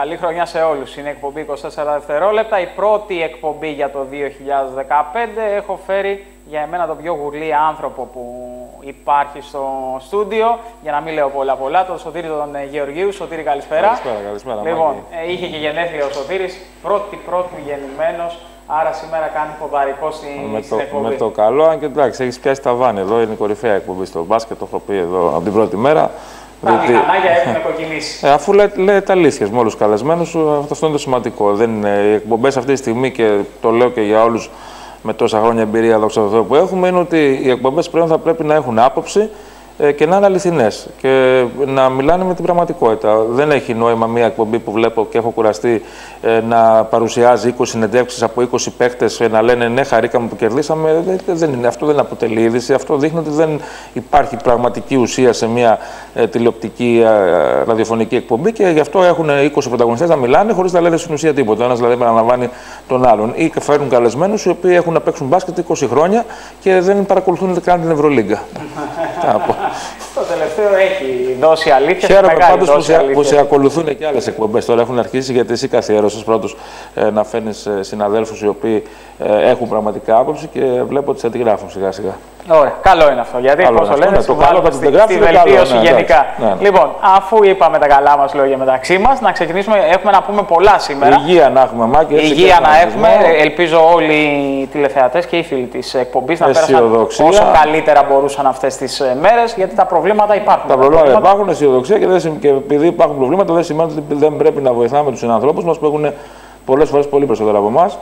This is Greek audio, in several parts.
Καλή χρονιά σε όλους. Είναι εκπομπή 24 δευτερόλεπτα. Η πρώτη εκπομπή για το 2015. Έχω φέρει για εμένα τον πιο γουρλή άνθρωπο που υπάρχει στο στούντιο. Για να μην λέω πολλά. Τον Σωτήρη τον Γεωργίου. Σωτήρη, καλησπέρα. Καλησπέρα. Λοιπόν, είχε και γενέθλια ο Σωτήρης. Πρώτη γεννημένος. Άρα σήμερα κάνει ποδαρικό στην εκπομπή. Με το καλό, αν και εντάξει, έχεις πιάσει τα βάνη εδώ. Είναι η κορυφαία εκπομπή στο μπάσκετ. Το έχω πει εδώ από την πρώτη μέρα. Τα μηχανάκια έχουν κοκκινήσει. Αφού λέτε τα αλήθεια με όλους τους καλεσμένους, αυτό είναι το σημαντικό. Οι εκπομπές αυτή τη στιγμή, και το λέω και για όλους με τόσα χρόνια εμπειρία, δόξα τω Θεώ, που έχουμε, είναι ότι οι εκπομπές πλέον θα πρέπει να έχουν άποψη και να είναι αληθινές και να μιλάνε με την πραγματικότητα. Δεν έχει νόημα μια εκπομπή που βλέπω και έχω κουραστεί να παρουσιάζει 20 συνεντεύξεις από 20 παίκτες να λένε ναι, χαρήκαμε που κερδίσαμε. Αυτό δεν αποτελεί είδηση. Αυτό δείχνει ότι δεν υπάρχει πραγματική ουσία σε μια τηλεοπτική ραδιοφωνική εκπομπή και γι' αυτό έχουν 20 πρωταγωνιστές να μιλάνε χωρίς να λένε στην ουσία τίποτα. Ο ένας δηλαδή επαναλαμβάνει τον άλλον. Ή φέρνουν καλεσμένους οι οποίοι έχουν να παίξουν μπάσκετ 20 χρόνια και δεν παρακολουθούν καν την Ευρωλίγκα. Το τελευταίο έχει δώσει αλήθεια. Χαίρομαι πάντως που σε ακολουθούν και άλλες εκπομπές. Τώρα έχουν αρχίσει, γιατί εσύ καθιέρωσες πρώτος να φέρνεις συναδέλφους οι οποίοι έχουν πραγματικά άποψη και βλέπω ότι σε αντιγράφουν σιγά-σιγά. Ωραία, καλό είναι αυτό. Γιατί όσο λένε, το καλό στη βελτίωση γενικά. Λοιπόν, αφού είπαμε τα καλά μας λόγια μεταξύ μας, να ξεκινήσουμε. Έχουμε να πούμε πολλά σήμερα. Υγεία να έχουμε, Μάκη. Υγεία να έχουμε. Ελπίζω όλοι οι τηλεθεατές και οι φίλοι της εκπομπής να πέρασαν όσο καλύτερα μπορούσαν αυτές τις μέρες, γιατί τα προβλήματα υπάρχουν. Τα προβλήματα υπάρχουν, αισιοδοξία και επειδή υπάρχουν προβλήματα, δεν σημαίνει ότι δεν πρέπει να βοηθάμε τους συνανθρώπους μας που έχουν πολλές φορές πολύ περισσότερα από εμάς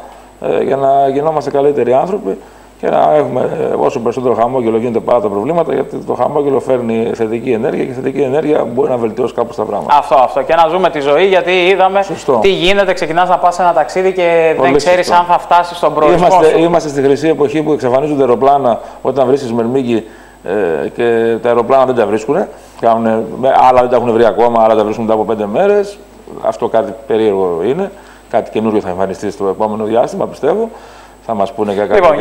για να γινόμαστε καλύτεροι άνθρωποι και να έχουμε όσο περισσότερο χαμόγελο γίνεται παρά τα προβλήματα, γιατί το χαμόγελο φέρνει θετική ενέργεια και η θετική ενέργεια μπορεί να βελτιώσει κάπως τα πράγματα. Αυτό. Και να ζούμε τη ζωή, γιατί είδαμε τι γίνεται. Ξεκινάς να πας σε ένα ταξίδι και δεν ξέρεις αν θα φτάσεις στον προορισμό. Είμαστε στη χρυσή εποχή που εξαφανίζονται αεροπλάνα όταν βρίσκεις Μερμήγκη και τα αεροπλάνα δεν τα βρίσκουν. Άλλα δεν τα έχουν βρει ακόμα, άλλα τα βρίσκουν μετά από 5 μέρες. Αυτό κάτι περίεργο είναι. Κάτι καινούριο θα εμφανιστεί στο επόμενο διάστημα, πιστεύω. Θα μας πούνε για κάτι. Λοιπόν,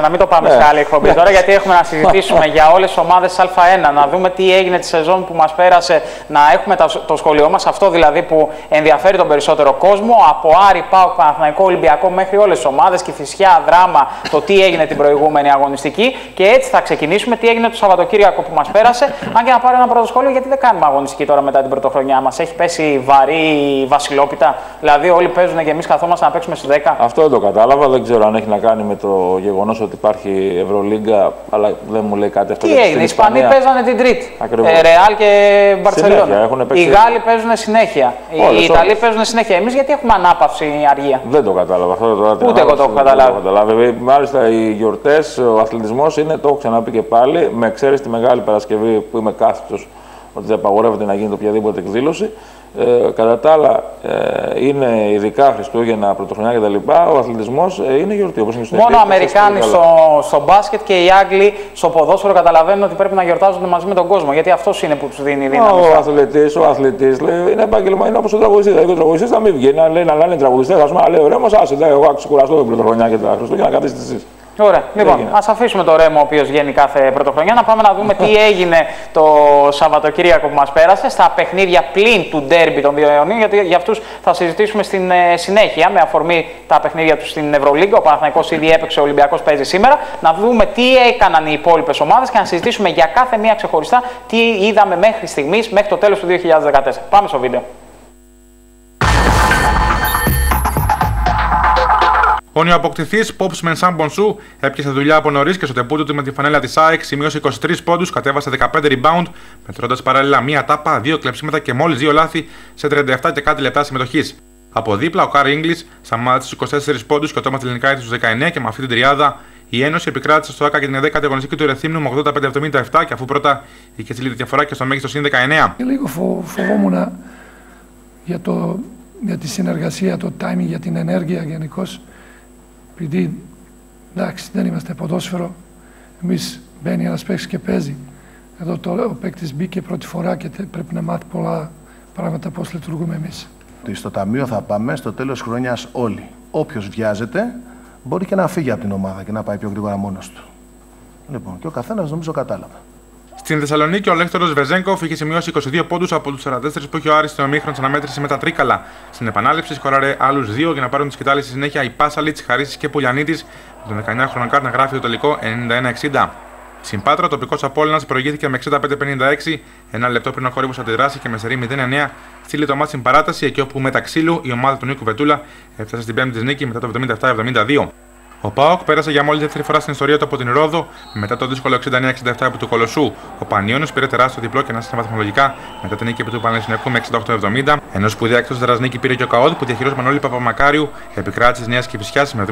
να μην το πάμε σε άλλη εκπομπή τώρα, γιατί έχουμε να συζητήσουμε για όλες τις ομάδες Α1, να δούμε τι έγινε τη σεζόν που μας πέρασε, να έχουμε το σχολείο μας, αυτό δηλαδή που ενδιαφέρει τον περισσότερο κόσμο, από Άρη, ΠΑΟΚ, Παναθηναϊκό, Ολυμπιακό μέχρι όλες τις ομάδες, Κηφισιά, Δράμα, το τι έγινε την προηγούμενη αγωνιστική. Και έτσι θα ξεκινήσουμε τι έγινε το Σαββατοκύριακο που μας πέρασε. Αν και να πάρω ένα πρώτο σχόλιο, γιατί δεν κάνουμε αγωνιστική τώρα μετά την πρωτοχρονιά μας. Έχει πέσει βαρύ βασιλόπιτα, δηλαδή όλοι παίζουν και εμείς καθόμαστε να παίξουμε στους 10. Αυτό δεν το κατάλαβα, δεν ξέρω αν έχει να κάνει με το γεγονός ότι υπάρχει Ευρωλίγκα, αλλά δεν μου λέει κάτι αυτό. Τι έγινε, οι Ισπανοί παίζανε την Τρίτη. Ρεάλ και Μπαρσελόνα. Οι Γάλλοι παίζουν συνέχεια. Οι Ιταλοί παίζουν συνέχεια. Εμείς γιατί έχουμε ανάπαυση αργία. Δεν το κατάλαβα αυτό. Ούτε εγώ το έχω καταλάβει. Μάλιστα οι γιορτές, ο αθλητισμός είναι, το έχω ξαναπεί και πάλι, με εξαίρεση τη Μεγάλη Παρασκευή που είμαι κάθετος ότι δεν απαγορεύεται να γίνεται οποιαδήποτε εκδήλωση. Κατά τα άλλα, είναι ειδικά Χριστούγεννα, Πρωτοχρονιά κτλ. Ο αθλητισμός είναι γιορτή. Όπως είναι μόνο οι Αμερικάνοι στο μπάσκετ και οι Άγγλοι στο ποδόσφαιρο καταλαβαίνουν ότι πρέπει να γιορτάζουν μαζί με τον κόσμο. Γιατί αυτό είναι που του δίνει δύναμη. Ο αθλητής είναι επάγγελμα, είναι όπως ο τραγουδιστής. Δηλαδή, ο τραγουδιστής θα μην βγαίνει να λέει να είναι τραγουδιστές. Α πούμε, λέει ο Ρέμος, άσε, εγώ ξεκουραστώ την Πρωτοχρονιά και τα Χριστούγεννα, καθίστε εσείς. Ωραία. Λοιπόν, ας αφήσουμε το Ρέμο, ο οποίος βγαίνει κάθε πρωτοχρονιά, να πάμε να δούμε τι έγινε το Σαββατοκύριακο που μας πέρασε στα παιχνίδια πλην του ντέρμπι των δύο αιωνίων, γιατί για αυτούς θα συζητήσουμε στην συνέχεια με αφορμή τα παιχνίδια τους στην Ευρωλίγκα. Ο Παναθηναϊκός ήδη έπαιξε, ο Ολυμπιακός παίζει σήμερα. Να δούμε τι έκαναν οι υπόλοιπες ομάδες και να συζητήσουμε για κάθε μία ξεχωριστά τι είδαμε μέχρι στιγμής, μέχρι το τέλος του 2014. Πάμε στο βίντεο. Ο νεοαποκτηθής Pops Mensah Bonsu έπιασε δουλειά από νωρίς και στο τεπούτο του με τη φανέλα της ΑΕΚ σημείωσε 23 πόντους, κατέβασε 15 rebound, μετρώντας παράλληλα μία τάπα, 2 κλεψίματα και μόλις 2 λάθη σε 37 και κάτι λεπτά συμμετοχής. Από δίπλα, ο Κάρι Ίγκλις σταμάτησε στους 24 πόντους και ο Τόμας Τελενικάητη στους 19 και με αυτή την τριάδα η Ένωση επικράτησε στο ΑΚΑ για την 10η αγωνιστική του Ρεθύμνου με 85-77 και αφού πρώτα είχε τη διαφορά και στο μέγιστο συν 19. Λίγο φοβόμουν για τη συνεργασία, το timing, για την ενέργεια γενικώς. Επειδή εντάξει, δεν είμαστε ποδόσφαιρο, εμείς μπαίνει ένας παίκτης και παίζει. Εδώ ο παίκτης μπήκε πρώτη φορά και πρέπει να μάθει πολλά πράγματα πώς λειτουργούμε εμείς. Στο ταμείο θα πάμε στο τέλος της χρονιάς όλοι. Όποιος βιάζεται μπορεί και να φύγει από την ομάδα και να πάει πιο γρήγορα μόνος του. Λοιπόν, και ο καθένας νομίζω κατάλαβε. Στην Θεσσαλονίκη, ο Λέκτορος Βεζέγκοφ είχε σημειώσει 22 πόντους από τους 44 που είχε ο Άρης στην ομίχρονη αναμέτρηση με τα Τρίκαλα. Στην επανάληψη, σκοράρε άλλους 2 για να πάρουν τη σκητάλη στη συνέχεια οι Πάσαλιτς, Χαρίσης και Πουλιανίτης, με τον 19χρονο Κάρτ να γράφει το τελικό 91-60. Στην Πάτρα, ο τοπικός Απόλλωνας προηγήθηκε με 65-56, ένα λεπτό πριν ο Κόρυβος αντιδράσει και με σερί 0-9 στείλει το μάτς στην παράταση, εκεί όπου με τα ξύλου η ομάδα του Νίκου Βετούλα έφτασε στην πέμπτη της νίκη μετά το 77-72. Ο ΠΑΟΚ πέρασε για μόλις δεύτερη φορά στην ιστορία του από την Ρόδο μετά το δύσκολο 69-67 από του Κολοσσού. Ο Πανιώνιος πήρε τεράστιο διπλό και ανάστησε βαθμολογικά μετά την νίκη επί του Παναθηναϊκού με 68-70, ενώ σπουδαία εκτός έδρας νίκη πήρε και ο ΚΑΟΔ που διαχειρός Μανώλη Παπαμακάριου επικράτησε της Νέας Κηφισιάς με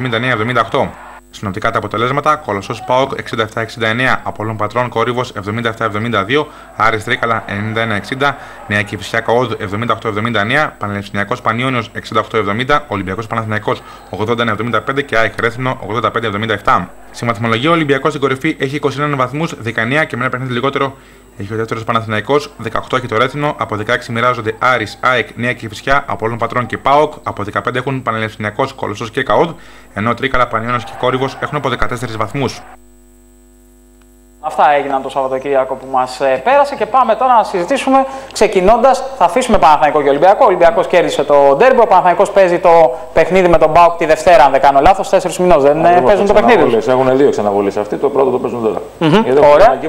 79-78. Συνοπτικά τα αποτελέσματα: Κολοσσός ΠΑΟΚ 67-69, Απόλλων Πατρών Κόρυβος 77-72, Άρης Τρίκαλα 91-60, Νέα Κηφισιά ΚΑΟΔ 78-79, Πανεπιστημιακός Πανιώνιος 68-70, Ολυμπιακός Παναθηναϊκός 81-75 και ΑΕΚ Ρέθυμνο 85-77. Στη βαθμολογία ο Ολυμπιακός στην κορυφή έχει 21 βαθμούς, 19 και με ένα παιχνίδι λιγότερο έχει ο δεύτερος Παναθηναϊκός, 18 έχει το Ρέθυμνο, από 16 μοιράζονται Άρης, ΑΕΚ, Νέα Κηφισιά, Απόλλων Πατρών και ΠΑΟΚ, από 15 έχουν Πανεπιστημιακός, Κολοσσός και ΚΑΟΔ, ενώ Τρίκαλα, Πανιώνιος και Κόρυβος έχουν από 14 βαθμούς. Αυτά έγιναν το Σαββατοκύριακο που μας πέρασε και πάμε τώρα να συζητήσουμε ξεκινώντας. Θα αφήσουμε Παναθηναϊκό και Ολυμπιακό. Ο Ολυμπιακός κέρδισε το ντέρμπι. Ο Παναθηναϊκός παίζει το παιχνίδι με τον ΠΑΟΚ τη Δευτέρα, αν δεν κάνω λάθος, 4 μηνών. Δεν παίζουν το παιχνίδι. Έχουν δύο ξαναβολές. Αυτοί το πρώτο το παίζουν τώρα. Ωραία.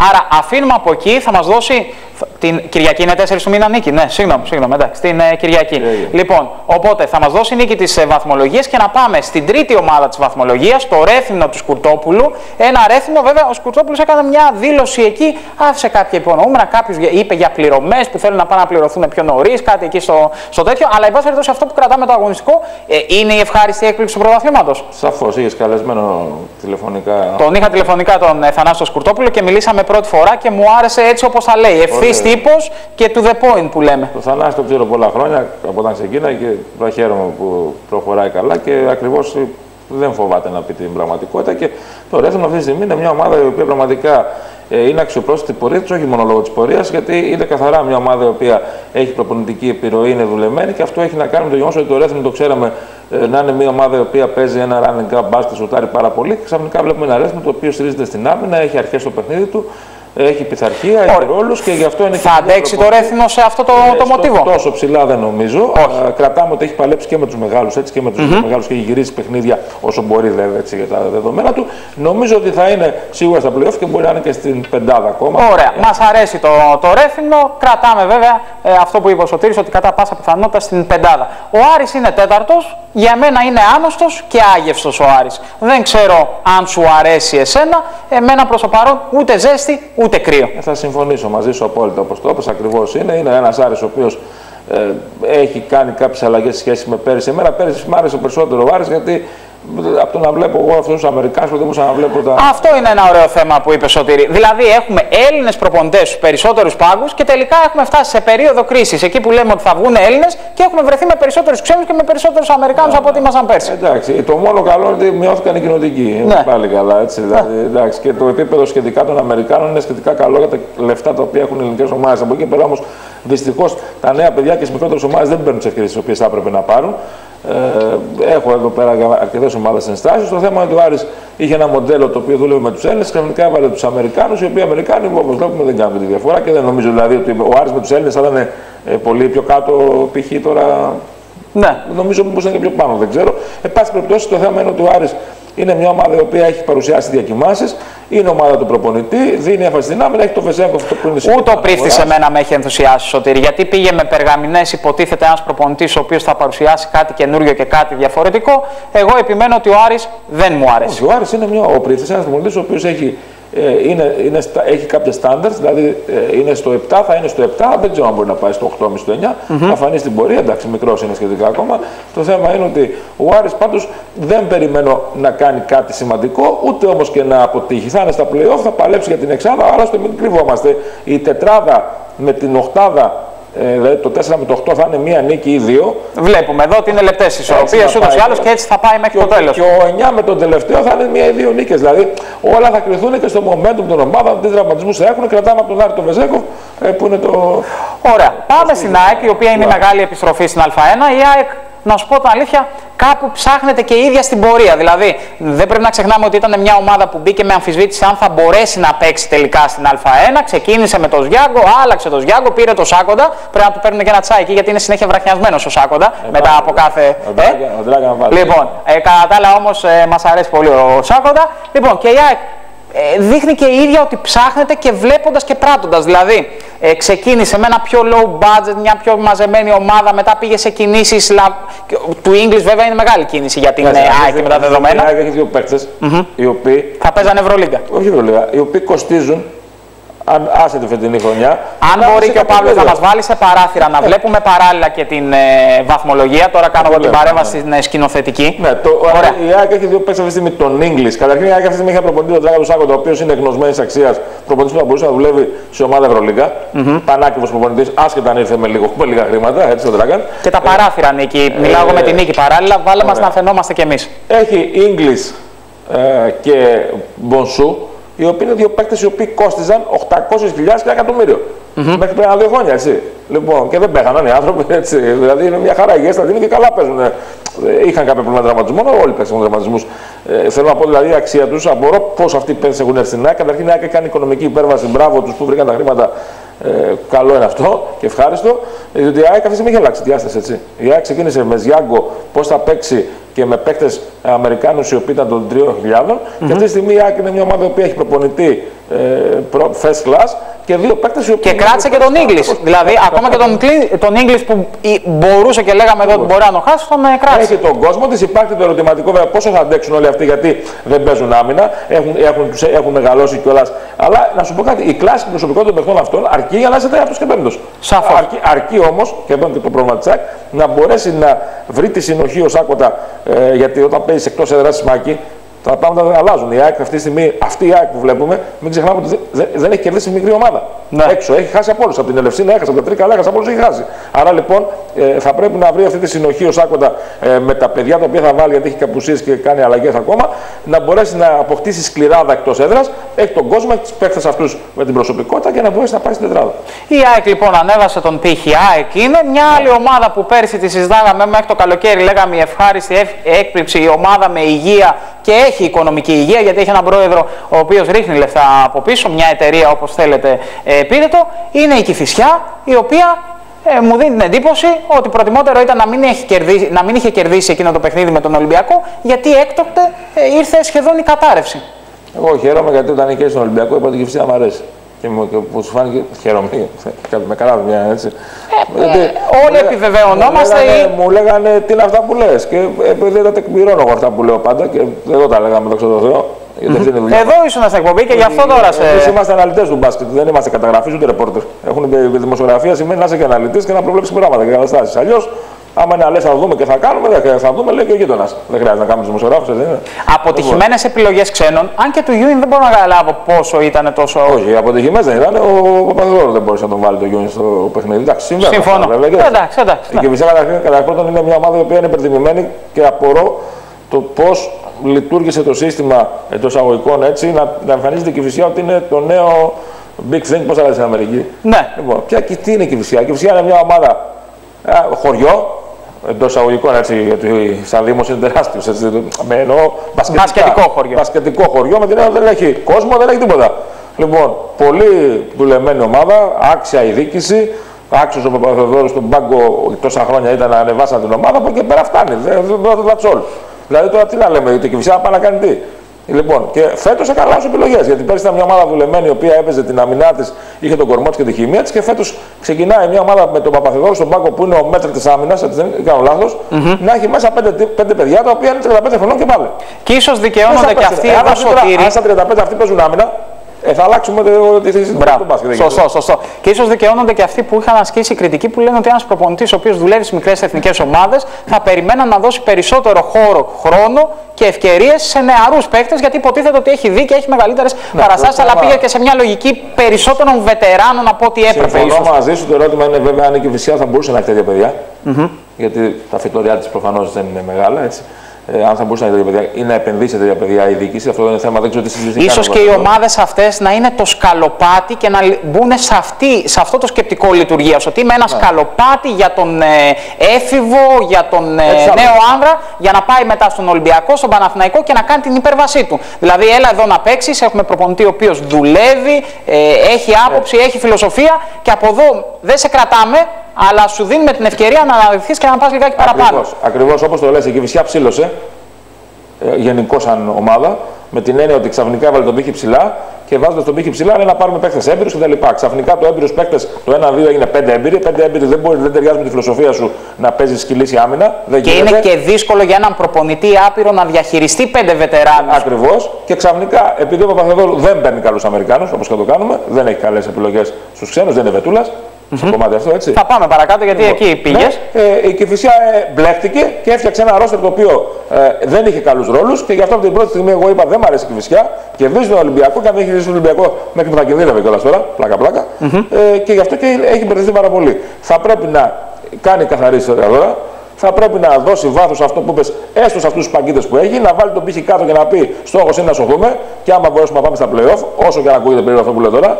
Άρα αφήνουμε από εκεί, θα μας δώσει. Την Κυριακή είναι 4 του μήνα νίκη. Ναι, συγγνώμη, εντάξει, την Κυριακή. Λοιπόν, οπότε θα μας δώσει νίκη της βαθμολογίας και να πάμε στην τρίτη ομάδα της βαθμολογίας, το Ρέθυμνο του Σκουρτόπουλου. Ένα Ρέθυμνο, βέβαια, ο Σκουρτόπουλος έκανε μια δήλωση εκεί, άφησε κάποια υπονοούμενα. Κάποιος είπε για πληρωμές που θέλουν να πάνε να πληρωθούν πιο νωρίς, κάτι εκεί στο τέτοιο. Αλλά, εν πάση περιπτώσει, αυτό που κρατάμε το αγωνιστικό είναι η ευχάριστη έκπληξη του πρωταθλήματος. Σαφώς, είχες καλεσμένο τηλεφωνικά. Τον είχα τηλεφωνικά τον Θανάσιο Σκουρτόπουλο και μιλήσαμε πρώτη φορά και μου άρεσε έτσι όπως τα λέει. Ευθύς τύπος και to the point που λέμε. Το Θανάσιο το ξέρω πολλά χρόνια από όταν ξεκίνησε και χαίρομαι που προχωράει καλά και ακριβώς δεν φοβάται να πει την πραγματικότητα. Και το Ρέθυμνο αυτή τη στιγμή είναι μια ομάδα η οποία πραγματικά είναι αξιοπρόσωπη πορεία της, όχι μόνο λόγω της πορείας, γιατί είναι καθαρά μια ομάδα η οποία έχει προπονητική επιρροή, είναι δουλεμένη και αυτό έχει να κάνει με το γεγονός ότι το Ρέθυμνο το ξέραμε να είναι μια ομάδα η οποία παίζει ένα running up μπάσκετ, σουτάρει πάρα πολύ. Και ξαφνικά βλέπουμε ένα Ρέθυμνο το οποίο στηρίζεται στην άμυνα, έχει αρχές στο παιχνίδι του. Έχει πειθαρχία, έχει ρόλους και γι' αυτό είναι. Θα αντέξει το Ρέθυμνο σε αυτό το μοτίβο. Τόσο ψηλά δεν νομίζω. Κρατάμε ότι έχει παλέψει και με τους μεγάλους, έτσι και με τους μεγάλους και έχει γυρίσει παιχνίδια όσο μπορεί βέβαια έτσι, για τα δεδομένα του. Νομίζω ότι θα είναι σίγουρα στα play-off και μπορεί να είναι και στην πεντάδα ακόμα. Ωραία. Μας αρέσει το Ρέθυμνο. Κρατάμε βέβαια αυτό που είπε ο Σωτήρης, ότι κατά πάσα πιθανότητα στην πεντάδα. Ο Άρης είναι τέταρτος. Για μένα είναι άνοστος και άγευστος ο Άρης. Δεν ξέρω αν σου αρέσει εσένα. Εμένα προς το παρόν ούτε ζέστη ούτε κρύο. Θα συμφωνήσω μαζί σου απόλυτα όπως το είπες, ακριβώς είναι. Είναι ένας Άρης ο οποίος έχει κάνει κάποιες αλλαγές σε σχέση με πέρυσι. Εμένα πέρυσι μου άρεσε περισσότερο ο Άρης γιατί από το να βλέπω εγώ αυτούς τους Αμερικάνους που δεν μπορούσα να βλέπω τα. Αυτό είναι ένα ωραίο θέμα που είπε Σωτήρη. Δηλαδή έχουμε Έλληνες προπονητές στους περισσότερους πάγκους και τελικά έχουμε φτάσει σε περίοδο κρίσης. Εκεί που λέμε ότι θα βγουν Έλληνες και έχουμε βρεθεί με περισσότερους ξένους και με περισσότερους Αμερικάνους από ό,τι ήμασταν πέρσι. Εντάξει. Το μόνο καλό είναι ότι μειώθηκαν οι κοινοτικοί. Ναι. Πάλι καλά. Έτσι, δηλαδή, εντάξει. Και το επίπεδο σχετικά των Αμερικάνων είναι σχετικά καλό για τα λεφτά τα οποία έχουν οι ελληνικές ομάδες. Από εκεί πέρα όμως δυστυχώς τα νέα παιδιά και τις μικρότερες ομάδες δεν παίρνουν τις ευκαιρίες τις οποίες θα έπρεπε να πάρουν. Έχω εδώ πέρα αρκετές ομάδες ενστάσεις. Το θέμα είναι ότι ο Άρης είχε ένα μοντέλο το οποίο δούλευε με τους Έλληνες, ξαφνικά έβαλε τους Αμερικάνους, οι οποίοι Αμερικάνοι όπως βλέπουμε δεν κάνουν τη διαφορά και δεν νομίζω δηλαδή ότι ο Άρης με τους Έλληνες θα ήταν πολύ πιο κάτω π.χ. τώρα. Ναι. Νομίζω πως είναι και πιο πάνω, δεν ξέρω. Εν πάση περιπτώσει το θέμα είναι ότι ο Άρης είναι μια ομάδα η οποία έχει παρουσιάσει διακοιμάνσεις, είναι ομάδα του προπονητή, δίνει έμφαση στην άμυνα, έχει το Βεζέγκοφ που είναι Ούτε ο Πρίφτης εμένα με έχει ενθουσιάσει, Σωτήρη, γιατί πήγε με περγαμηνές, υποτίθεται ένας προπονητής ο οποίος θα παρουσιάσει κάτι καινούριο και κάτι διαφορετικό. Εγώ επιμένω ότι ο Άρης δεν μου αρέσει. Ο Άρης είναι ο Πρίφτης, ένας προπονητής ο οποίος έχει. Έχει κάποια standards, δηλαδή είναι στο 7, θα είναι στο 7, δεν ξέρω αν μπορεί να πάει στο 8,5 στο 9, θα φανεί στην πορεία, εντάξει μικρός είναι σχετικά ακόμα. Το θέμα είναι ότι ο Άρης πάντως δεν περιμένω να κάνει κάτι σημαντικό, ούτε όμως και να αποτύχει. Θα είναι στα play-off, θα παλέψει για την εξάδα, άλλωστε μην κρυβόμαστε. Η τετράδα με την οχτάδα, δηλαδή το 4 με το 8 θα είναι μία νίκη ή δύο. Βλέπουμε εδώ ότι είναι λεπτές ισορροπίες ούτως ή άλλως και έτσι θα πάει μέχρι το τέλος. Και ο 9 με τον τελευταίο θα είναι μία ή δύο νίκες. Δηλαδή όλα θα κρυθούν και στο momentum των ομάδων, τι δραματισμούς θα έχουν. Κρατάμε από τον Άρη τον Βεζέγκοφ που είναι το. Ωραία. Πάμε στην ΑΕΚ, η οποία είναι η μεγάλη επιστροφή στην Α1. Η ΑΕΚ να σου πω την αλήθεια, κάπου ψάχνεται και η ίδια στην πορεία. Δηλαδή, δεν πρέπει να ξεχνάμε ότι ήταν μια ομάδα που μπήκε με αμφισβήτηση αν θα μπορέσει να παίξει τελικά στην Α1. Ξεκίνησε με τον Σγιάγκο, άλλαξε τον Σγιάγκο, πήρε τον Σάκοντα. Πρέπει να του παίρνουν και ένα τσάι εκεί, γιατί είναι συνέχεια βραχνιασμένος ο Σάκοντα μετά από κάθε. Λοιπόν, κατά τα άλλα όμως μας αρέσει πολύ ο Σάκοντα. Λοιπόν, και η ΑΕΚ δείχνει και η ίδια ότι ψάχνεται και βλέποντας και πράττοντας. Δηλαδή, ξεκίνησε με ένα πιο low budget, μια πιο μαζεμένη ομάδα, μετά πήγε σε κινήσεις του English, βέβαια είναι μεγάλη κίνηση για την ΑΕΚ με τα δεδομένα. Η ΑΕΚ έχει δύο παίκτες, οι οποίοι θα παίζανε Ευρωλίγκα. Όχι Ευρωλίγκα, οι οποίοι κοστίζουν. Αν άσε τη φετινή χρονιά. Αν μπορεί και ο Παύλος να μας βάλει σε παράθυρα, να βλέπουμε παράλληλα και την βαθμολογία. Τώρα κάνω εγώ την παρέμβαση στην σκηνοθετική. Ναι, η ΑΕΚ έχει δύο παίκτες αυτή τη στιγμή, τον English. Καταρχήν η ΑΕΚ αυτή τη στιγμή έχει ένα προπονητή, τον Τζάγκο Σάκοντα, ο οποίος είναι γνωσμένης αξίας. Προπονητής που θα μπορούσε να δουλεύει σε ομάδα Ευρωλίγκα. Πανάκριβος προπονητής, άσχετα αν ήρθε με λίγα χρήματα. Έτσι τον Dragan. Και τα παράθυρα, Νίκη. Μιλάω με την Νίκη παράλληλα. Βάλε μας να φαινόμαστε κι εμείς. Έχει English και Μπονσού. Οι οποίοι είναι δύο παίκτες οι οποίοι κόστιζαν 800.000 και 1 εκατομμύριο. Μέχρι πριν 2 χρόνια, έτσι. Λοιπόν, και δεν πέθαναν οι άνθρωποι, έτσι. Δηλαδή είναι μια χαρά υγεία, δηλαδή και καλά παίζουν. Είχαν κάποια προβλήματα τραυματισμού, όλοι παίξαν τραυματισμούς. Θέλω να πω δηλαδή η αξία τους, απορώ πώς αυτοί οι παίκτες έχουν έρθει στην ΑΕΚ. Καταρχήν η ΑΕΚ έκανε οικονομική υπέρβαση, μπράβο τους που βρήκαν τα χρήματα. Καλό είναι αυτό και ευχάριστο. Διότι η ΑΕΚ αυτή τη στιγμή έχει αλλάξει τη διάσταση, έτσι. Η ΑΕΚ ξεκίνησε με Σγιάγκο πώς θα παίξει και με παίκτες Αμερικάνους οι οποίοι ήταν των 3.000. Και αυτή τη στιγμή η ΑΕΚ είναι μια ομάδα που έχει προπονητή first class και δύο παίκτες οι οποίοι. Και κράτησε και τον English. Δηλαδή, ακόμα και τον English που μπορούσε και λέγαμε εδώ ότι μπορεί να το χάσει, τον κράτησε. Έχει τον κόσμο της, υπάρχει το ερωτηματικό βέβαια πόσο θα αντέξουν όλοι αυτοί γιατί δεν παίζουν άμυνα, έχουν μεγαλώσει κιόλας. Αλλά να σου πω κάτι, η κλάση προσωπικότητα των παιχτών αυτών αρκεί για να είσαι τέταρτος και πέμπτος. Αρκεί όμως, και εδώ είναι και το πρόβλημα της ΑΕΚ, να μπορέσει να βρει τη συνοχή ο Σάκοντα, γιατί όταν παίζει εκτός έδρας Σμάκη, τα πράγματα δεν αλλάζουν. Η ΑΕΚ αυτή τη στιγμή, αυτή η ΑΕΚ που βλέπουμε, μην ξεχνάμε ότι δεν έχει κερδίσει μικρή ομάδα. Ναι. Έξω έχει χάσει από όλους. Από την Ελευσίνα έχασε, από τα Τρίκα έχασε, από όλους έχει χάσει. Άρα λοιπόν θα πρέπει να βρει αυτή τη συνοχή ο Σάκοντα με τα παιδιά τα οποία θα βάλει, γιατί έχει καπουσίες και κάνει αλλαγές ακόμα, να μπορέσει να αποκτήσει σκληράδα εκτός έδρας. Έχει τον κόσμο, έχει τους παίκτες αυτούς με την προσωπικότητα και να μπορέσει να πάει στην τετράδα. Η ΑΕΚ λοιπόν ανέβασε τον πύχη. ΑΕΚ είναι μια άλλη ομάδα που πέρσι τη συζητάγαμε μέχρι το καλοκαίρι. Λέγαμε η ευχάριστη έκπληξη, η ομάδα με υγεία και έχει οικονομική υγεία, γιατί έχει έναν πρόεδρο ο οποίος ρίχνει λεφτά από πίσω, μια εταιρεία όπως θέλετε πήρε το. Είναι η Κηφισιά, η οποία μου δίνει την εντύπωση ότι προτιμότερο ήταν να μην είχε κερδίσει εκείνο το παιχνίδι με τον Ολυμπιακό, γιατί έκτοτε ήρθε σχεδόν η κατάρρευση. Εγώ χαίρομαι γιατί όταν νικήσει τον Ολυμπιακό είπα ότι η Κηφισιά μου αρέσει. Και που σου φάνηκε χαίρομαι. Με καλά μια έτσι. Όλοι επιβεβαιωνόμαστε. Μου λέγανε τι είναι αυτά που λες. Και επειδή τα τεκμηρώνω εγώ αυτά που λέω πάντα και εδώ τα λέγαμε δόξα τω Θεώ. Εδώ ήσουν στην εκπομπή και γι' αυτό τώρα σε. Εμείς είμαστε αναλυτές του μπάσκετ, δεν είμαστε καταγραφείς ούτε ρεπόρτερ. Δημοσιογραφία σημαίνει να είσαι και αναλυτής και να προβλέψεις πράγματα και καταστάσεις. Αλλιώς, άμα είναι λες θα δούμε και θα κάνουμε, θα δούμε, λέει και ο γείτονας. Δεν χρειάζεται να κάνουμε τους δημοσιογράφους, δεν είναι. Αποτυχημένες επιλογές ξένων, αν και του Γιούιν δεν μπορώ να καταλάβω πόσο ήταν τόσο. Όχι, αποτυχημένες δεν ήταν. Ο Παπαδόρος δεν μπορούσε να τον βάλει το Γιούιν στο παιχνίδι. Εντάξει, συμφωνώ. Εντάξει. Η Κηφισιά κατά πρώτον είναι μια ομάδα που είναι υπερτιμημένη και απορώ το πώς λειτουργήσε το σύστημα εντός αγωγικών έτσι, να εμφανίζεται η Κηφισιά ότι είναι το νέο Big Thing, πώς θα λέει στην Αμερική. Ναι. Λοιπόν, τι είναι η Κηφισιά? Η Κηφισιά είναι μια ομάδα χωριό, εντός αγωγικών έτσι, γιατί σαν Δήμος είναι τεράστιος, έτσι, με εννοώ μπασκετικό χωριό, με την έννοια δεν έχει κόσμο, δεν έχει τίποτα. Λοιπόν, πολύ δουλεμένη ομάδα, άξια η διοίκηση, άξιος ο Παπαθεοδόρος στον πάγκο τόσα χρόνια ήταν να ανεβάσαν την ομάδα, από εκεί πέρα φτάνει, that's all. Δηλαδή τώρα τι να λέμε, η Κηφισιά πάει να κάνει τι. Λοιπόν, και φέτος έκανε λάθος επιλογές. Γιατί πέρσι ήταν μια ομάδα δουλεμένη η οποία έπαιζε την αμυνά της, είχε τον κορμό της και τη χημεία της. Και φέτος ξεκινάει μια ομάδα με τον Παπαθεδόρο στον πάγκο που είναι ο μέτρη της άμυνας, έτσι δεν κάνω λάθος, να έχει μέσα 5 παιδιά τα οποία είναι 35 χρονών και πάλι. Και ίσως δικαιώνονται και αυτοί εδώ αν στα 35 αυτοί παίζουν άμυνα, θα αλλάξουμε τη θέση του μπάσκετ. Σωστό. Και ίσως δικαιώνονται και αυτοί που είχαν ασκήσει κριτική που λένε ότι ένας προπονητής ο οποίος δουλεύει στις μικρές εθνικές ομάδες θα περιμέναν να δώσει περισσότερο χρόνο και ευκαιρίες σε νεαρούς παίκτες, γιατί υποτίθεται ότι έχει δει και έχει μεγαλύτερες παραστάσεις, αλλά πήγε και σε μια λογική περισσότερων βετεράνων από ό,τι έπρεπε. Συμφωνώ μαζί σου. Το ερώτημα είναι βέβαια αν η Κηφισιά θα μπορούσε να έχει τέτοια παιδιά. Γιατί τα φυτόρια της προφανώς δεν είναι μεγάλα. Έτσι. αν θα μπορούσε να είναι τέτοια παιδιά ή να επενδύσει σε τέτοια παιδιά η διοίκηση. Αυτό δεν είναι θέμα, δεν ξέρω τι συζητήσει. Ίσως και οι ομάδες αυτές να είναι το σκαλοπάτι και να μπουν σε αυτό το σκεπτικό λειτουργίας. Ότι είμαι ένα σκαλοπάτι για τον έφηβο, για τον νέο άνδρα, για να πάει μετά στον Ολυμπιακό, στον Παναθηναϊκό και να κάνει την υπέρβασή του. Δηλαδή, έλα εδώ να παίξεις, έχουμε προπονητή ο οποίος δουλεύει, έχει άποψη, έχει φιλοσοφία και από εδώ δεν σε κρατάμε. Αλλά σου δίνουμε την ευκαιρία να αναδειχθείς και να πας λιγάκι παραπάνω. Ακριβώς όπως το λες, η Κηφισιά ψήλωσε γενικώς σαν ομάδα, με την έννοια ότι ξαφνικά έβαλε τον πύχη ψηλά και βάζοντας τον πύχη ψηλά λέει να πάρουμε παίκτες έμπειρους κτλ. Ξαφνικά το έμπειρος παίκτες το 1-2 έγινε 5 έμπειροι. 5 έμπειροι δεν ταιριάζει με τη φιλοσοφία σου να παίζεις σκυλής άμυνα. Δεν και γίνεται. Είναι και δύσκολο για έναν προπονητή άπειρο να διαχειριστεί 5 βετεράνους. Ακριβώς. Και ξαφνικά, επειδή ο Παπαθεδόρου δεν παίρνει καλούς Αμερικάνους, όπως και το κάνουμε, δεν έχει καλές επιλογές στους ξένους, δεν είναι Βετούλας. Στο κομμάτι αυτό, έτσι. Θα πάμε παρακάτω γιατί εκεί πήγες. Η Κηφισιά μπλέχτηκε και έφτιαξε ένα ρόστερ το οποίο δεν είχε καλούς ρόλους και γι' αυτό από την πρώτη στιγμή εγώ είπα δεν μου αρέσει η Κηφισιά. Κερδίζει τον Ολυμπιακό και αν δεν έχει κερδίσει τον Ολυμπιακό μέχρι που θα κινδύνευε κιόλας τώρα, πλάκα-πλάκα. Και γι' αυτό και έχει μπερδευτεί πάρα πολύ. Θα πρέπει να κάνει καθαρή ιστορία τώρα. Θα πρέπει να δώσει βάθος αυτό που είπες, έστω σε αυτούς τους παγκίτες που έχει, να βάλει τον πύχη κάτω και να πει στόχος είναι να σωθούμε και άμα μπορέσουμε να πάμε στα play-off, όσο και αν ακούγεται περίπου αυτό που λέω τώρα.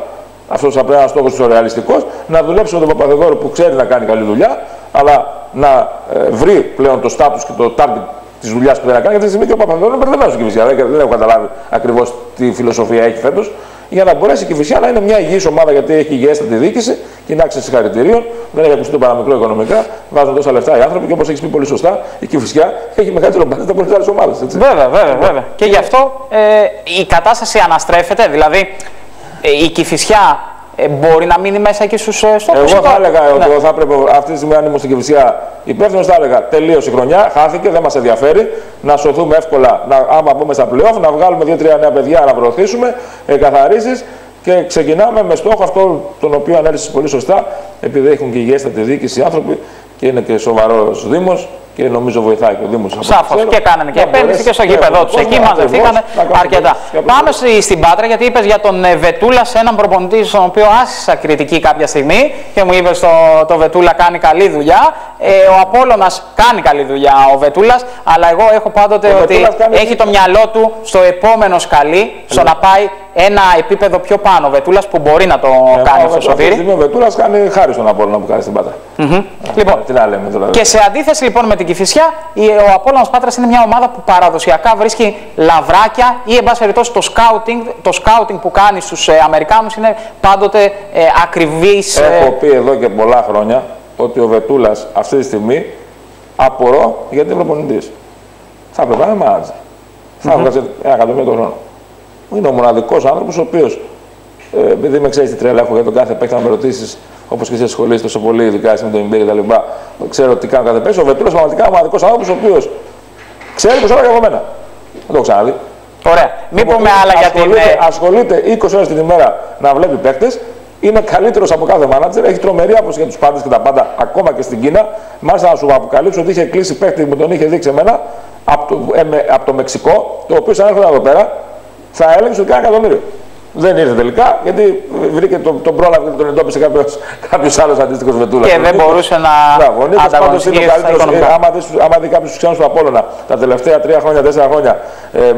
Αυτό θα πρέπει να είναι ένα στόχος ρεαλιστικός, να δουλέψει με τον Παπαθεδόρο που ξέρει να κάνει καλή δουλειά, αλλά να βρει πλέον το status και το target της δουλειάς που δεν κάνει. Γιατί τη στιγμή και ο Παπαθεδόρο είναι μπερδεμένος στην Κηφισιά. Δεν έχω καταλάβει ακριβώς τι φιλοσοφία έχει φέτος. Για να μπορέσει η Κηφισιά να είναι μια υγιής ομάδα, γιατί έχει υγιέστατη διοίκηση και είναι άξια συγχαρητηρίων. Δεν έχει ακουστεί το παραμικρό οικονομικά. Βάζουν τόσα λεφτά οι άνθρωποι και όπως έχει πει πολύ σωστά, η Κηφισιά έχει μεγαλύτερο μπάτζετ από τις άλλες ομάδες. Βέβαια. Και γι' αυτό η κατάσταση αναστρέφεται. Δηλαδή η Κηφισιά μπορεί να μείνει μέσα εκεί στους στόχους. Εγώ θα έλεγα ότι θα έπρεπε αυτή τη στιγμή, αν ήμουν στην Κηφισιά υπεύθυνος, θα έλεγα τελείωσε η χρονιά, χάθηκε, δεν μας ενδιαφέρει. Να σωθούμε εύκολα, άμα μπούμε στα play-off, να βγάλουμε 2-3 νέα παιδιά, να προωθήσουμε, καθαρίσεις και ξεκινάμε με στόχο αυτό τον οποίο ανέλησε πολύ σωστά, επειδή έχουν και υγιέστατη διοίκηση οι άνθρωποι και είναι και σοβαρός Δήμος. Και νομίζω βοηθάει και ο Δήμος. Σαφώς και κάνανε και επένδυση και στο γήπεδο τους. Εκεί μαζευτήκανε αρκετά. Πάμε στην Πάτρα, γιατί είπες για τον Βετούλα, σε έναν προπονητή στον οποίο άσκησα κριτική κάποια στιγμή και μου είπες το Βετούλα κάνει καλή δουλειά. Ο Απόλλωνας κάνει καλή δουλειά ο Βετούλας, αλλά εγώ έχω πάντοτε ότι έχει το μυαλό του στο επόμενο σκαλί, στο να πάει ένα επίπεδο πιο πάνω. Ο Βετούλας που μπορεί να το κάνει στο Σωτήρι. Ο Βετούλας κάνει χάρη στον Απόλλωνα που κάνει στην Πάτρα. Λοιπόν, και σε αντίθεση λοιπόν με την Κηφισιά, ο Απόλλωνας Πάτρας είναι μια ομάδα που παραδοσιακά βρίσκει λαβράκια ή εν πάση περιπτώσει το σκάουτινγκ που κάνει στους Αμερικάνους είναι πάντοτε ακριβής. Έχω πει εδώ και πολλά χρόνια ότι ο Βετούλας αυτή τη στιγμή απορώ γιατί είναι προπονητής. Θα έπρεπε να είναι μάνατζερ. Θα βγάζει 1 εκατομμύριο το χρόνο. Είναι ο μοναδικός άνθρωπος ο οποίος, επειδή με ξέρεις τι τρέλα έχω για τον κάθε παίκτη να με ρωτήσεις, όπως και σε σχολείς τόσο πολύ, ειδικά εσύ με το Ιμπήρ και τα λοιπά, ξέρω τι κάνω κάθε παίκτη. Ο Βετούλας πραγματικά είναι ο μοναδικός άνθρωπος ο οποίος ξέρει πως όλα για μένα. Δεν το έχω ξαναδεί. Ωραία. Μην πούμε άλλα για την. Ασχολείται 20 ώρες την ημέρα να βλέπει παίκτες. Είναι καλύτερος από κάθε μάνατζερ. Έχει τρομερή άποψη για τους πάντες και τα πάντα, ακόμα και στην Κίνα. Μάλιστα να σου αποκαλύψω ότι είχε κλείσει παίκτη που τον είχε δείξει εμένα από το Μεξικό, το οποίο αν έρχονταν εδώ πέρα θα έλεγε ότι κάνει 1 εκατομμύριο. Δεν ήρθε τελικά, γιατί βρήκε τον πρόλαβε και τον εντόπισε κάποιος άλλος αντίστοιχος Βετούλας. Και δεν μπορούσε να ανταγωνιστεί. Άμα δει κάποιους ξένους του Απόλλωνα τα τελευταία 3 χρόνια, 4 χρόνια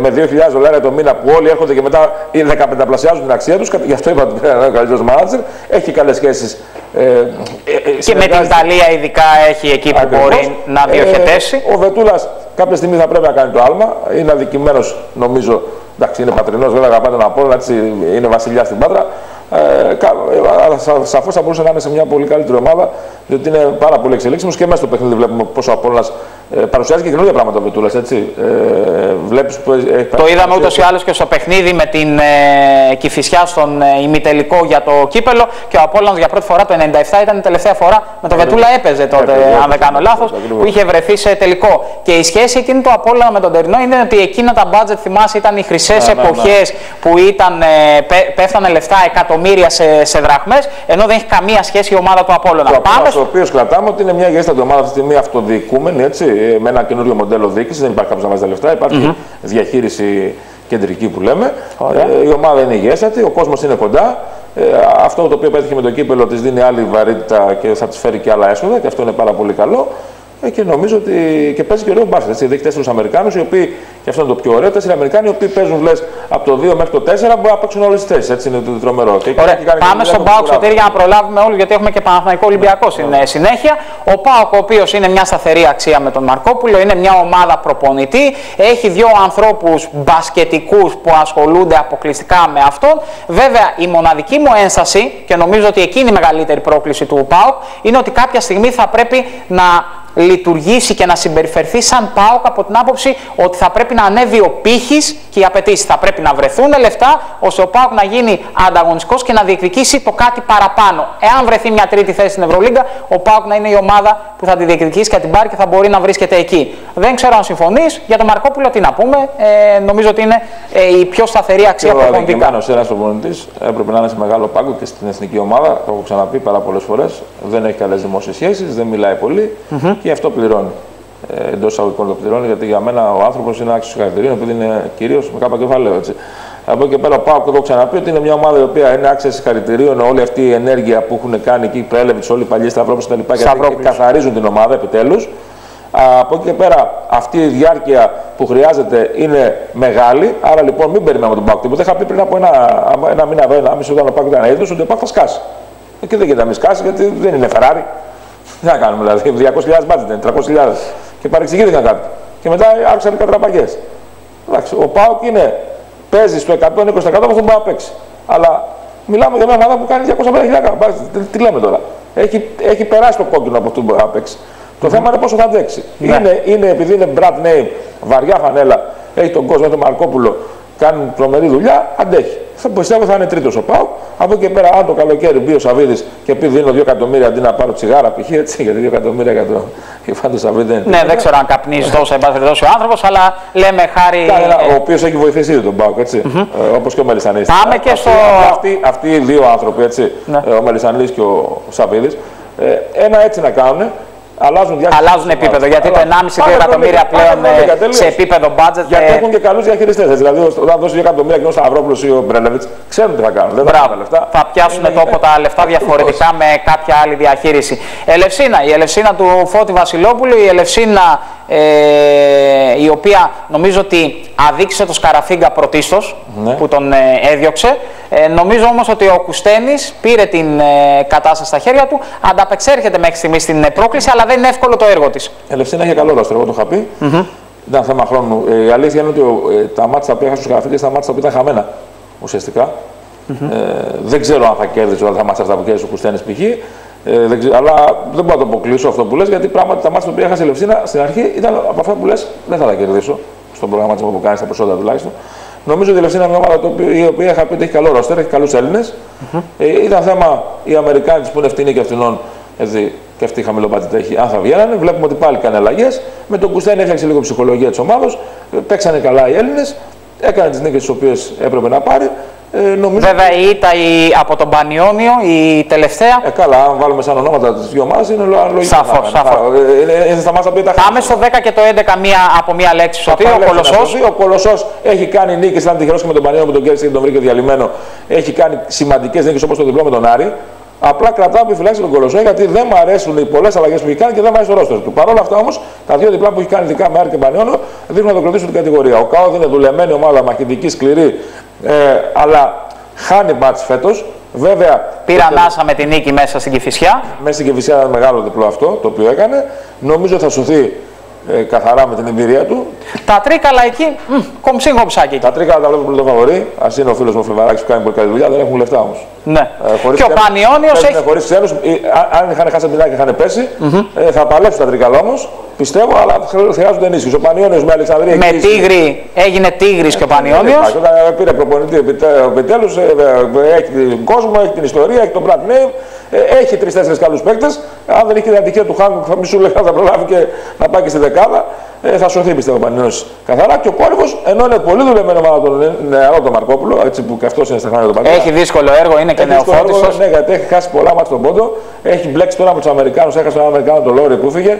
με $2.000 το μήνα που όλοι έρχονται και μετά 15πλασιάζουν την αξία τους, γι' αυτό είπα ότι είναι ο καλύτερος μάνατζερ, έχει καλές σχέσεις. Και με την Ιταλία ειδικά έχει εκεί που μπορεί να διοχετεύσει. Ο Βετούλας κάποια στιγμή θα πρέπει να κάνει το άλμα, είναι αδικημένος νομίζω. Εντάξει, είναι πατρινός, βέβαια αγαπάει τον Απόλλωνα, έτσι είναι βασιλιά στην Πάτρα. Αλλά σαφώς θα μπορούσε να είναι σε μια πολύ καλύτερη ομάδα, διότι είναι πάρα πολύ εξελίξιμος και μέσα στο παιχνίδι βλέπουμε πόσο ο Απόλλωνας παρουσιάζει και καινούργια πράγματα ο Βετούλας. Βλέπεις που το είδαμε ούτως ή άλλως και στο παιχνίδι με την Κηφισιά στον ημιτελικό για το κύπελο και ο Απόλλωνας για πρώτη φορά το 1997 ήταν η τελευταία φορά με τον Βετούλα έπαιζε τότε, αν δεν κάνω λάθος, που είχε βρεθεί σε τελικό. Και η σχέση εκείνη του Απόλλωνα με τον Τερινό είναι ότι εκείνα τα μπάτζετ, θυμάσαι, ήταν οι χρυσές εποχές που πέφτανε λεφτά εκατομμύρια σε δραχμές, ενώ δεν έχει καμία σχέση η ομάδα του Απόλλωνα. Το οποίο κρατάμε ότι είναι μια γέστατη ομάδα αυτή τη στιγμή αυτοδιοικούμενη, έτσι, με ένα καινούριο μοντέλο διοίκηση. Δεν υπάρχει κάποιος να βάζει τα λεφτά, υπάρχει διαχείριση κεντρική που λέμε. Η ομάδα είναι υγιέστατη, ο κόσμος είναι κοντά. Αυτό το οποίο πέτυχε με το κύπελο της δίνει άλλη βαρύτητα και θα της φέρει και άλλα έσοδα και αυτό είναι πάρα πολύ καλό. Και νομίζω ότι και παίζει και ωραίο μπάσκετ. Έχει 4 Αμερικάνους, οι οποίοι, και αυτό είναι το πιο ωραίο, 4 Αμερικάνοι οι οποίοι παίζουν λες, από το 2 μέχρι το 4, μπορεί να παίξουν όλες τις θέσεις. Έτσι είναι το τρομερό. Ωραία. Πάμε στον ΠΑΟΚ, Σωτήρη, για να προλάβουμε όλους, γιατί έχουμε και Παναθηναϊκό Ολυμπιακό στην συνέχεια. Ο ΠΑΟΚ, ο οποίος είναι μια σταθερή αξία με τον Μαρκόπουλο, είναι μια ομάδα προπονητή, έχει 2 ανθρώπους μπασκετικούς που ασχολούνται αποκλειστικά με αυτόν. Βέβαια, η μοναδική μου ένσταση, και νομίζω ότι εκείνη η μεγαλύτερη πρόκληση του ΠΑΟΚ, είναι ότι κάποια στιγμή θα πρέπει να λειτουργήσει και να συμπεριφερθεί σαν ΠΑΟΚ από την άποψη ότι θα πρέπει να ανέβει ο πύχης και οι απαιτήσεις. Θα πρέπει να βρεθούν λεφτά ώστε ο ΠΑΟΚ να γίνει ανταγωνιστικός και να διεκδικήσει το κάτι παραπάνω. Εάν βρεθεί μια τρίτη θέση στην Ευρωλίγκα, ο ΠΑΟΚ να είναι η ομάδα που θα τη διεκδικήσει και την πάρει και θα μπορεί να βρίσκεται εκεί. Δεν ξέρω αν συμφωνείς. Για τον Μαρκόπουλο τι να πούμε. Νομίζω ότι είναι η πιο σταθερή αξία προπονητικά. Ένας προπονητής έπρεπε να είναι σε μεγάλο πάγκο και στην εθνική ομάδα. Το έχω ξαναπεί πάρα πολλές φορές. Δεν έχει καλές δημόσιες σχέσεις, δεν μιλάει πολύ. Και αυτό πληρώνει. Εντός εισαγωγικών το πληρώνει, γιατί για μένα ο άνθρωπος είναι άξιος χαρακτηρίων, επειδή είναι κυρίως με κάπα κεφαλαίο. Έτσι. Από εκεί και πέρα, πάω και το έχω ξαναπεί ότι είναι μια ομάδα η οποία είναι άξια συγχαρητηρίων. Όλη αυτή η ενέργεια που έχουν κάνει εκεί, προέλευε όλοι οι παλιοί Σταυρόπουλοι κτλ. Γιατί καθαρίζουν την ομάδα επιτέλους. Από εκεί και πέρα, αυτή η διάρκεια που χρειάζεται είναι μεγάλη. Άρα λοιπόν, μην περιμένουμε τον ΠΑΟΚ τίποτα. Είχα πει πριν από ένα μήνα, ένα μισό, όταν ο ΠΑΟΚ ήταν έτοιμος, ότι ο ΠΑΟΚ θα σκάσει. Και δεν γίνεται να μην σκάσει, γιατί δεν είναι Ferrari. Τι να κάνουμε δηλαδή, 200.000 μπάτζετ είναι, 300.000 και παρεξηγήθηκαν κάποιοι. Και μετά άρχισαν οι κατραπαγιές. Ο ΠΑΟΚ παίζει στο 120% από αυτό που μπορεί να παίξει. Αλλά μιλάμε για μια ομάδα που κάνει 250.000. Τι λέμε τώρα. Έχει περάσει το κόκκινο από αυτό που μπορεί να παίξει. Το θέμα είναι πόσο θα αντέξει. Είναι επειδή είναι brand name, βαριά φανέλα, έχει τον κόσμο, τον Μαρκόπουλο, κάνει τρομερή δουλειά, αντέχει. Θα πιστεύω θα είναι τρίτος ο ΠΑΟΚ. Από εκεί και πέρα, αν το καλοκαίρι μπει ο Σαββίδης και πει δίνω 2 εκατομμύρια αντί να πάρω τσιγάρα, π.χ. έτσι, γιατί 2 εκατομμύρια για το Σαββίδη δεν είναι. Ναι, δεν ξέρω αν καπνίζει τόσο εμπαθητός ο άνθρωπος, αλλά λέμε χάρη. Ο οποίος έχει βοηθήσει ήδη τον ΠΑΟΚ, έτσι. Όπως και ο Μελισσανής. Πάμε και στο. Αυτοί οι 2 άνθρωποι, έτσι, ο Μελισσανής και ο Σαββίδης, ένα έτσι να κάνουν. Αλλάζουν επίπεδο, γιατί το 1,5-2 εκατομμύρια πλέον σε επίπεδο budget. Γιατί έχουν και καλούς διαχειριστές. Δηλαδή, όταν δώσει 2 εκατομμύρια και ο Σταυρόπουλος ή ο Μπρέλεβιτς, ξέρουν τι θα κάνουν. Δεν θα πιάσουν τόπο τα λεφτά διαφορετικά με κάποια άλλη διαχείριση. Ελευσίνα, η Ελευσίνα του Φώτη Βασιλόπουλου, η Ελευσίνα η οποία νομίζω ότι αδείξε το Σκαραφίγκα πρωτίστως, που τον έδιωξε. Νομίζω όμως ότι ο Κουστένης πήρε την κατάσταση στα χέρια του, ανταπεξέρχεται μέχρι στιγμή στην πρόκληση, αλλά δεν είναι εύκολο το έργο της. Η Ελευσίνα είχε καλό ρόστερ, εγώ το είχα πει. Ήταν θέμα χρόνου. Η αλήθεια είναι ότι τα μάτσα που έχασε ο Σκαραφίγγας ήταν μάτσα που ήταν χαμένα ουσιαστικά. Δεν ξέρω αν θα κέρδισε όλα τα μάτσα αυτά που κέρδισε ο Κουστένης π.χ. Αλλά δεν μπορώ να το αποκλείσω αυτό που λες, γιατί πράγματι τα μάτσα που έχασε η Ελευσίνα στην αρχή ήταν από αυτά που λες, δεν θα τα κερδίσω. Στον προγραμματισμό που κάνει, στα προσόντα τουλάχιστον. Νομίζω ότι η Ελευσίνα είναι μια ομάδα η οποία είχα πει ότι έχει καλό ρόστερ, έχει καλούς Έλληνες. Ήταν θέμα οι Αμερικάνοι που είναι ευθυνοί και ευθυνών, και αυτοί χαμηλοπάτητα έχει, αν θα βγαίνανε. Βλέπουμε ότι πάλι κάνει αλλαγές. Με τον Κουστένη έφτιαξε λίγο ψυχολογία της ομάδας. Παίξανε καλά οι Έλληνες. Έκανε τις νίκες τις οποίες έπρεπε να πάρει. Βέβαια η ήττα από τον Πανιόνιο, η τελευταία. Καλά, αν βάλουμε σαν ονόματα τις 2 ομάδες είναι λογικό. Σαφώς. Πάμε στο 10 και το 11 από μία λέξη. Ο Κολοσσός έχει κάνει νίκες, ήταν τυχερός και με τον Πανιόνιο που τον κέρδισε και τον βρήκε διαλυμένο. Έχει κάνει σημαντικές νίκες όπως το διπλό με τον Άρη. Απλά κρατάω επιφυλάξει τον Κολοσσό, γιατί δεν μου αρέσουν οι πολλές αλλαγές που έχει κάνει και δεν μου αρέσει το ρόστερ του. Παρ' όλα αυτά όμως, τα 2 διπλά που έχει κάνει ειδικά με Άρη και Πανιόνιο δείχνουν να το κρατήσουν την κατηγορία. Ο ΚΑΟΔ είναι δουλεμένη ομάδα, μαχητική, σκληρή, αλλά χάνει μπάτς φέτος. Βέβαια, πήρε ανάσα με την νίκη μέσα στην Κηφισιά. Μέσα στην Κηφισιά ήταν μεγάλο διπλό αυτό το οποίο έκανε. Νομίζω θα σωθεί καθαρά με την εμπειρία του. Τα Τρίκαλα εκεί, κομψή κομψάκι. Τα Τρίκαλα τα βλέπω πολύ το φαβορί. Ας είναι ο φίλος μου ο Φλεβαράκης που κάνει πολύ καλή δουλειά, δεν έχουν λεφτά όμως. Ναι. Και ο Πανιόνιος έχει. Χωρίς ξένους, αν είχαν χάσει την άκρη, είχαν πέσει, θα παλέψουν τα Τρίκαλα όμως. Πιστεύω, αλλά χρειάζονται ενίσχυση. Ο Πανιόνιος με Αλεξανδρία. Με Τίγρη, έγινε Τίγρης και ο Πανιόνιος. Όταν πήρε προπονητή επιτέλους, έχει τον κόσμο, έχει την ιστορία, έχει τον brand name, έχει 3-4 καλούς παίκτες. Αν δεν είχε την ατυχία του Χάνκοκ, θα μη σου λέγα, θα προλάβει και να πάει και στη δεκάδα. Θα σωθεί πιστεύω ο Πανιόνιος καθαρά. Και ο Κόρυβος, ενώ είναι πολύ δουλεμένο με τον νεαρό τον Μαρκόπουλο, έτσι που και αυτός είναι στα χρόνια του Πανιόνιου. Έχει δύσκολο έργο, είναι και νεοφώτιστος. Ναι, γιατί έχει χάσει πολλά μάτια στον πόντο. Έχει μπλέξει τώρα με τους Αμερικάνους, έχασε τον Αμερικάνο τον Λόρι που φύγε.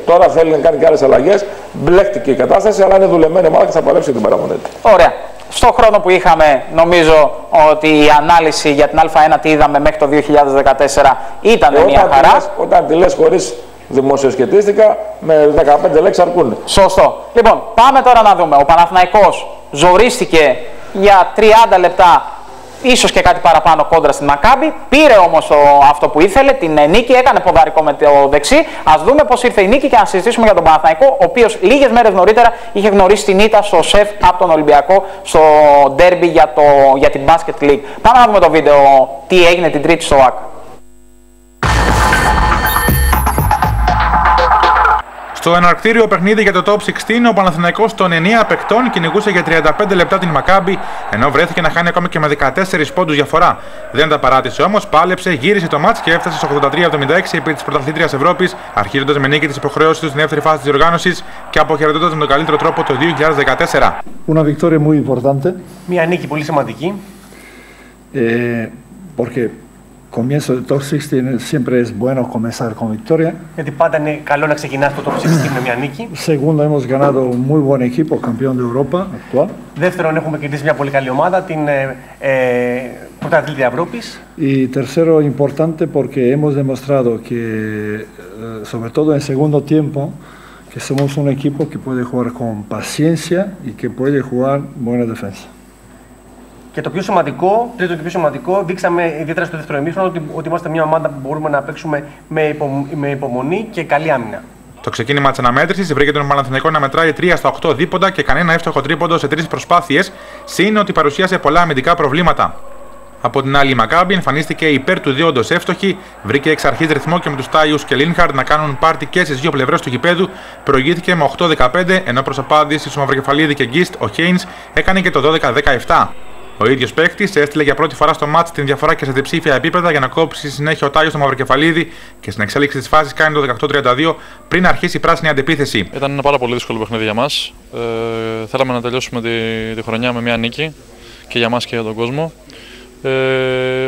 Τώρα θέλει να κάνει και άλλες αλλαγές. Μπλέκτηκε η κατάσταση, αλλά είναι δουλεμένη ομάδα και θα παλέψει την παραμονή. Ωραία. Στο χρόνο που είχαμε, νομίζω ότι η ανάλυση για την Α1 τι είδαμε μέχρι το 2014 ήταν μια χαρά. Όταν τη λες χωρίς δημοσιοσχετίστηκα, με 15 λέξεις αρκούν. Σωστό. Λοιπόν, πάμε τώρα να δούμε. Ο Παναθηναϊκός ζορίστηκε για 30 λεπτά, ίσως και κάτι παραπάνω κόντρα στην Μακάμπι. Πήρε όμως αυτό που ήθελε, την νίκη, έκανε ποδαρικό με το δεξί. Ας δούμε πώς ήρθε η νίκη και να συζητήσουμε για τον Παναθηναϊκό, ο οποίος λίγες μέρες νωρίτερα είχε γνωρίσει την ήττα στο ΣΕΦ από τον Ολυμπιακό στο ντέρμπι για την Basket League. Πάμε να δούμε το βίντεο τι έγινε την Τρίτη στο ΟΑΚ. Στο εναρκτήριο παιχνίδι για το Top 16, ο Παναθηναϊκός των 9 παικτών κυνηγούσε για 35 λεπτά την Μακάμπι, ενώ βρέθηκε να χάνει ακόμα και με 14 πόντους διαφορά. Δεν τα παράτησε όμως, πάλεψε, γύρισε το μάτς και έφτασε στο 83-76 επί της πρωταθλήτριας Ευρώπης, αρχίζοντας με νίκη τις υποχρεώσεις του στην δεύτερη φάση της διοργάνωσης και αποχαιρετώντας με τον καλύτερο τρόπο το 2014. Una victoria muy importante. Μια νίκη πολύ σημαντική. Porque comienzo del top 16 siempre es bueno comenzar con victoria. Γιατί πάντα είναι καλό να ξεκινάς το top 16 με μια νίκη. Segundo, hemos ganado un muy buen equipo, campeón de Europa actual. Δεύτερον, έχουμε κερδίσει μια πολύ καλή ομάδα, την πρωταθλήτρια Ευρώπης. Y tercero, importante porque hemos demostrado que, sobre todo en segundo tiempo, que somos un equipo que puede jugar con paciencia y que puede jugar buena defensa. Και το πιο σημαντικό, τρίτο και πιο σημαντικό, δείξαμε ιδιαίτερα στο δεύτερο ημίχρονο ότι είμαστε μια ομάδα που μπορούμε να παίξουμε με υπομονή και καλή άμυνα. Το ξεκίνημα της αναμέτρησης βρήκε τον Παναθηναϊκό να μετράει 3 στα 8 δίποντα και κανένα εύστοχο τρίποντο σε 3 προσπάθειες, συν ότι παρουσίασε πολλά αμυντικά προβλήματα. Από την άλλη, η Μακάμπι εμφανίστηκε υπέρ του δίοντος εύστοχη, βρήκε εξ αρχής ρυθμό και με τους Τάιους και Λίνχαρντ να κάνουν πάρτι και στις δύο πλευρές του γηπέδου, προηγήθηκε με 8-15, ενώ προς απάντηση στο Μαυροκεφαλίδη και Γκίστ, ο Χέινς έκανε και το 12-17. Ο ίδιος παίκτης έστειλε για πρώτη φορά στο μάτς την διαφορά και σε διψήφια επίπεδα για να κόψει στη συνέχεια ο Τάιος στο Μαυροκεφαλίδη και στην εξέλιξη της φάσης κάνει το 18-32 πριν αρχίσει η πράσινη αντεπίθεση. Ήταν ένα πάρα πολύ δύσκολο παιχνίδι για μας. Θέλαμε να τελειώσουμε τη χρονιά με μια νίκη και για μας και για τον κόσμο.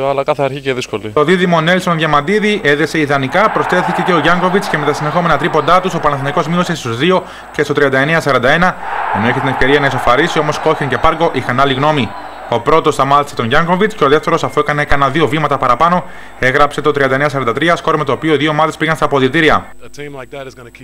Αλλά κάθε αρχή και δύσκολη. Το δίδυμο Νέλσον Διαμαντίδη έδεσε ιδανικά, προσθέθηκε και ο Γιάνκοβιτς και με τα συνεχόμενα τρίποντά τους ο Παναθηναϊκός μείωσε στους 2 και στο 39-41, ενώ είχε την ευκαιρία να ισοφαρίσει, όμως Κόχεν και Πάργκο είχαν άλλη γνώμη. Ο πρώτος σταμάτησε τον Γιάνκοβιτς και ο δεύτερος, αφού έκανε κανένα 2 βήματα παραπάνω, έγραψε το 39-43, σκορ με το οποίο οι δύο ομάδες πήγαν στα αποδυτήρια.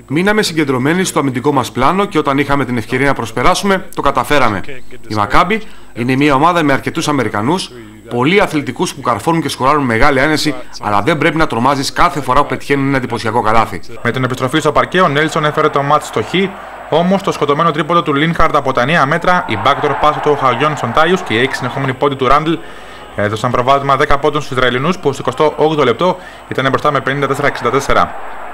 Μείναμε συγκεντρωμένοι στο αμυντικό μας πλάνο και όταν είχαμε την ευκαιρία να προσπεράσουμε, το καταφέραμε. Η Μακάμπι είναι μια ομάδα με αρκετούς Αμερικανούς, πολλοί αθλητικούς που καρφώνουν και σκοράρουν μεγάλη άνεση, αλλά δεν πρέπει να τρομάζεις κάθε φορά που πετυχαίνουν ένα εντυπωσιακό καλάθι. Με την επιστροφή στο παρκέ, ο Νέλσον έφερε το μάτς στο χ. Όμως το σκοτωμένο τρίποντο του Λίνχαρντ από τα 9 μέτρα, η backdoor πάσα του Οχαγιών στον Τάιους και η 6 συνεχόμενη πόντι του Ράντλ έδωσαν προβάδισμα 10 πόντων στους Ισραηλινούς που στο 28ο λεπτό ήταν μπροστά με 54-64.